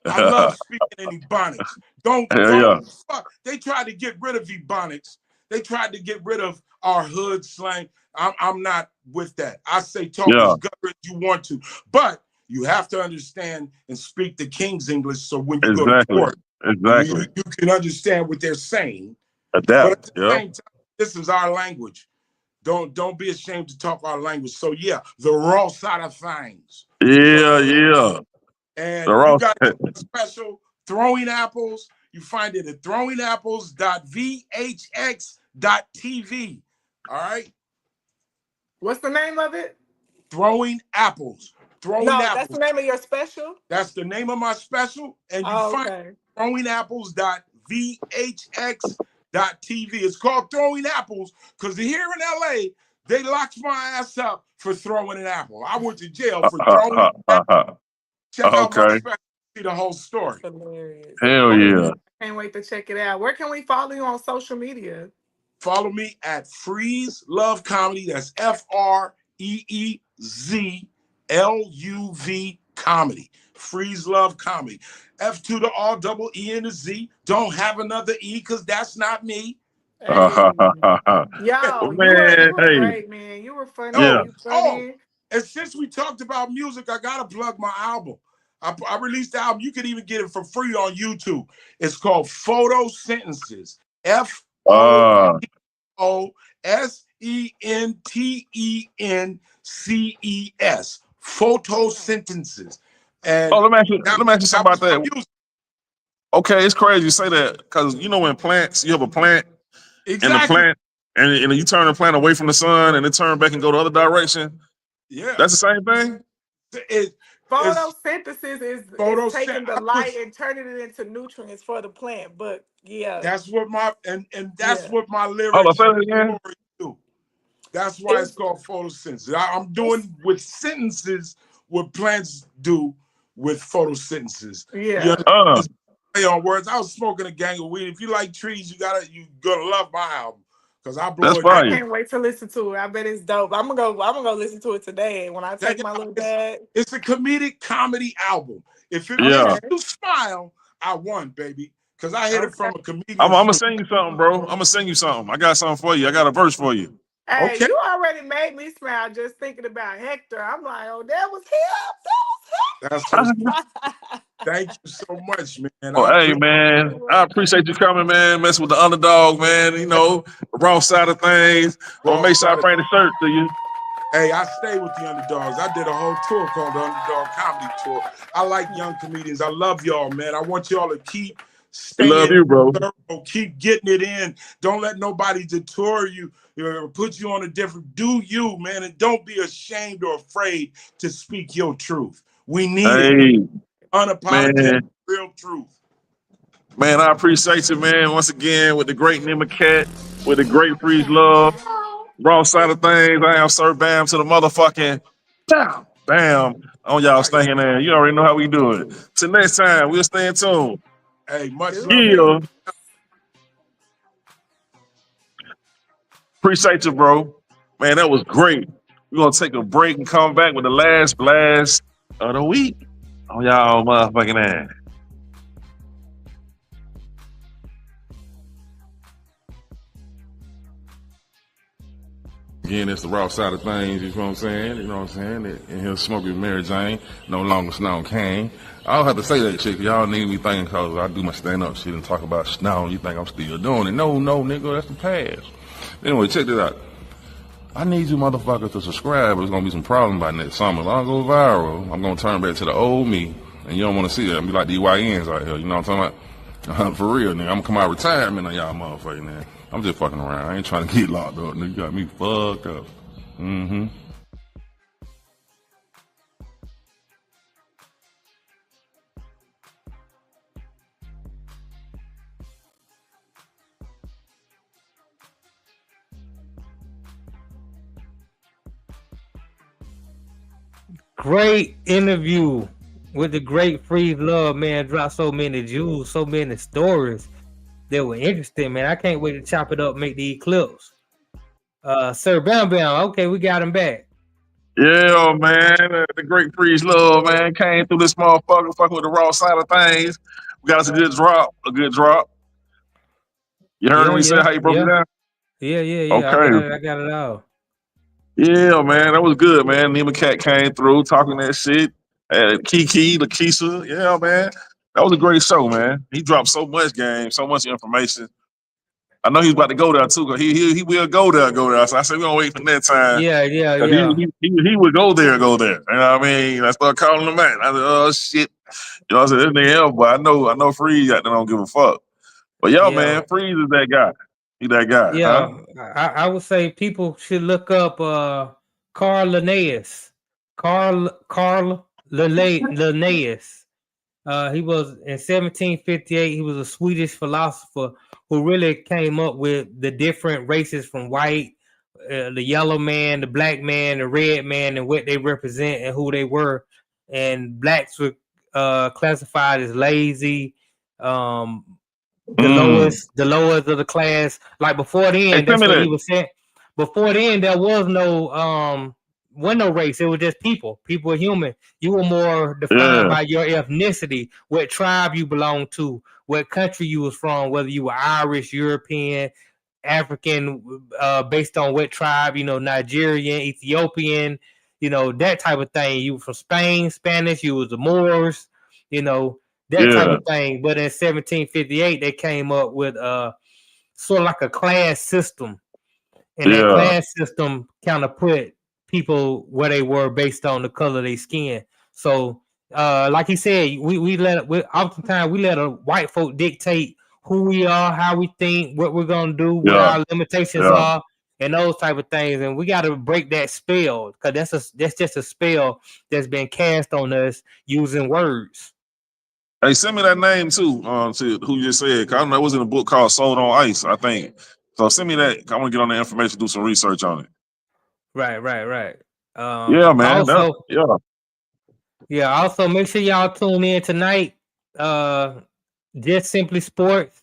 love speaking in Ebonics. Don't fuck. They tried to get rid of Ebonics. They tried to get rid of our hood slang. I'm not with that. I say talk as good as you want to, but you have to understand and speak the King's English. So when you go to court, you can understand what they're saying. But at the same time, this is our language. Don't be ashamed to talk our language. So yeah, the raw side of things. And you got a special Throwing Apples. You find it at throwingapples.vhx.tv. All right. What's the name of it? Throwing Apples. Apples. That's the name of your special? That's the name of my special. And you find throwingapples.vhx.tv. It's called Throwing Apples because here in LA, they locked my ass up for throwing an apple. I went to jail for throwing an apple. Check out my special, see the whole story. Hilarious. Hell yeah. Can't wait to check it out. Where can we follow you on social media? Follow me at Freeze Love Comedy. That's FREEZLUV Comedy. Freeze Love Comedy. F to the R, double E and a Z. Don't have another E because that's not me. Hey. Yo, you were great, man. You were funny. And since we talked about music, I gotta plug my album. I released the album. You can even get it for free on YouTube. It's called Photo Sentences. FOTOSENTENCES. And let me ask you something about that. Okay, it's crazy you say that because you know when plants, you have a plant, Exactly. and the plant, and you turn the plant away from the sun, and it turn back and go the other direction. Yeah, that's the same thing. Photosynthesis is taking the light and turning it into nutrients for the plant. But yeah, that's what my what my lyrics do. That's why it's called photosynthesis. I'm doing with sentences what plants do with photosynthesis. Yeah. Play on words. I was smoking a gang of weed. If you like trees, you gonna love my album because I blow it. I can't wait to listen to it. I bet it's dope. I'm gonna go listen to it today when I take my little bag. It's a comedic comedy album. If it makes you smile, I won, baby. Because I hit it from a comedian. I'm gonna sing you something, bro. I'm gonna sing you something. I got something for you. I got a verse for you. Hey, you already made me smile just thinking about Hector. I'm like, oh, that was him. Thank you so much, man. Hey, man, I appreciate you coming, man. Messing with the underdog, man. You know, the raw side of things. I'll make sure I bring the shirt to you. Hey, I stay with the underdogs. I did a whole tour called the Underdog Comedy Tour. I like young comedians. I love y'all, man. I want y'all to keep staying. Love you, bro. Keep getting it in. Don't let nobody detour you or put you on a different. Do you, man, and don't be ashamed or afraid to speak your truth. We need it. Unapologetic, real truth. Man, I appreciate you, man. Once again, with the great Nima-Cat, with the great Freeze Love, raw side of things. I am Sir Bam to the motherfucking bam on y'all staying there. You already know how we do it. Till next time, we'll stay in tune. Hey, much love. Appreciate you, bro. Man, that was great. We're gonna take a break and come back with the last blast of the week on y'all motherfucking ass. Again, it's the raw side of things, you know what I'm saying? You know what I'm saying? And he'll smoke with Mary Jane, no longer Snow Kane. I don't have to say that shit, cause y'all need me thinking cause I do my stand-up shit and talk about Snow, you think I'm still doing it. No, nigga, that's the past. Anyway, check this out. I need you motherfuckers to subscribe. There's gonna be some problems by next summer. If I go viral, I'm gonna turn back to the old me, and you don't wanna see that. I'm be like the YNs out here, you know what I'm talking about? For real, nigga. I'm gonna come out of retirement on y'all motherfucking man. I'm just fucking around. I ain't trying to get locked up, nigga. You got me fucked up. Mm-hmm. Great interview with the great Freeze Love, man. Dropped so many jewels, so many stories that were interesting, man. I can't wait to chop it up, make the eclipse. Sir Bam Bam, okay, we got him back. Yeah, man. The great Freeze Love, man, came through this motherfucker, fucking with the raw side of things. We got us a good drop. You heard me say how you broke it down? Yeah. Okay. I got it all. Yeah, man, that was good, man. Nima-Cat came through talking that shit. Kiki, Lakeisha, yeah, man. That was a great show, man. He dropped so much game, so much information. I know he's about to go there too, because he will go there. So I said we're gonna wait for that time. Yeah. He would go there. You know what I mean? I started calling him out. I said, oh shit. You know, I said, this nigga else, but I know Freeze out there don't give a fuck. But man, Freeze is that guy. He that guy. Yeah, huh? I would say people should look up Carl Linnaeus. Carl Linnaeus. He was in 1758. He was a Swedish philosopher who really came up with the different races from white, the yellow man, the black man, the red man, and what they represent and who they were. And blacks were classified as lazy, the lowest of the class. Like before then, that's what he was saying. Before then, there was no race. It was just people. People were human. You were more defined by your ethnicity, what tribe you belonged to, what country you was from, whether you were Irish, European, African, based on what tribe, Nigerian, Ethiopian, that type of thing. You were from Spain, Spanish, you was the Moors, that type of thing. But in 1758, they came up with sort of like a class system. And that class system kind of put people where they were based on the color of their skin. So like he said, oftentimes we let a white folk dictate who we are, how we think, what we're gonna do, what our limitations are, and those type of things. And we got to break that spell, because that's just a spell that's been cast on us using words. Hey, send me that name too. To who you just said. 'Cause I don't know, it was in a book called Sold on Ice, I think. So send me that. I want to get on the information, do some research on it. Right. Yeah, man. Also, Also, make sure y'all tune in tonight. Just Simply Sports,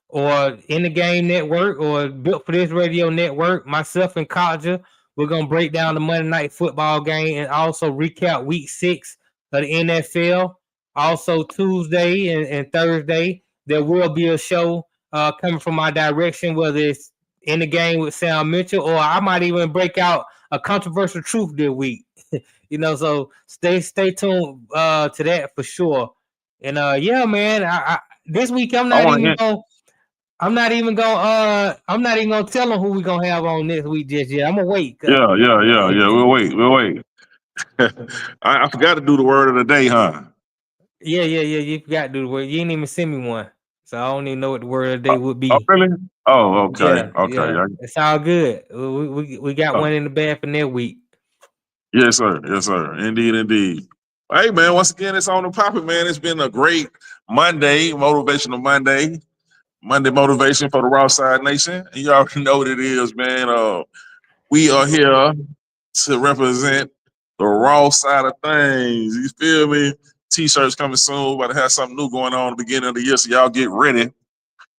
or In the Game Network, or Built for This Radio Network. Myself and Kaja, we're gonna break down the Monday Night Football game and also recap Week 6 of the NFL. Also, Tuesday and Thursday, there will be a show coming from my direction, whether it's In the Game with Sam Mitchell, or I might even break out a controversial truth this week. So stay tuned to that for sure. And man, I this week I'm not even gonna tell them who we're gonna have on next week just yet. I'm gonna wait. Yeah. We'll wait. I forgot to do the word of the day, huh? Yeah. You forgot to do the word. You didn't even send me one, so I don't even know what the word of the day would be. Oh, really? Oh, okay. Yeah. It's all good. We got one in the bag for next week. Yes, sir. Indeed. Hey, man. Once again, it's on the popping, man. It's been a great Monday, motivational Monday motivation for the Raw Side Nation. And you already know what it is, man. We are here to represent the raw side of things. You feel me? T-shirts coming soon. About to have something new going on at the beginning of the year, so y'all get ready.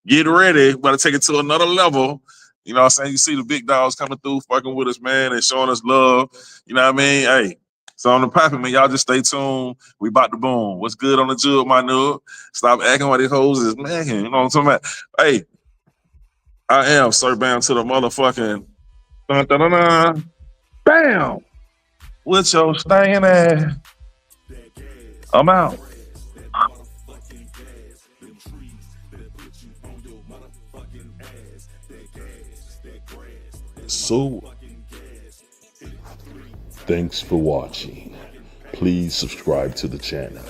About to take it to another level. You know what I'm saying? You see the big dogs coming through, fucking with us, man, and showing us love. You know what I mean? Hey, so on the popping, man, y'all just stay tuned. We about to boom. What's good on the jug, my nigga? Stop acting like these hoes is man. You know what I'm talking about? Hey, I am Sir Bam to the motherfucking dun-dun-dun-dun. Bam! With your staying ass. I'm out. So, thanks for watching. Please subscribe to the channel.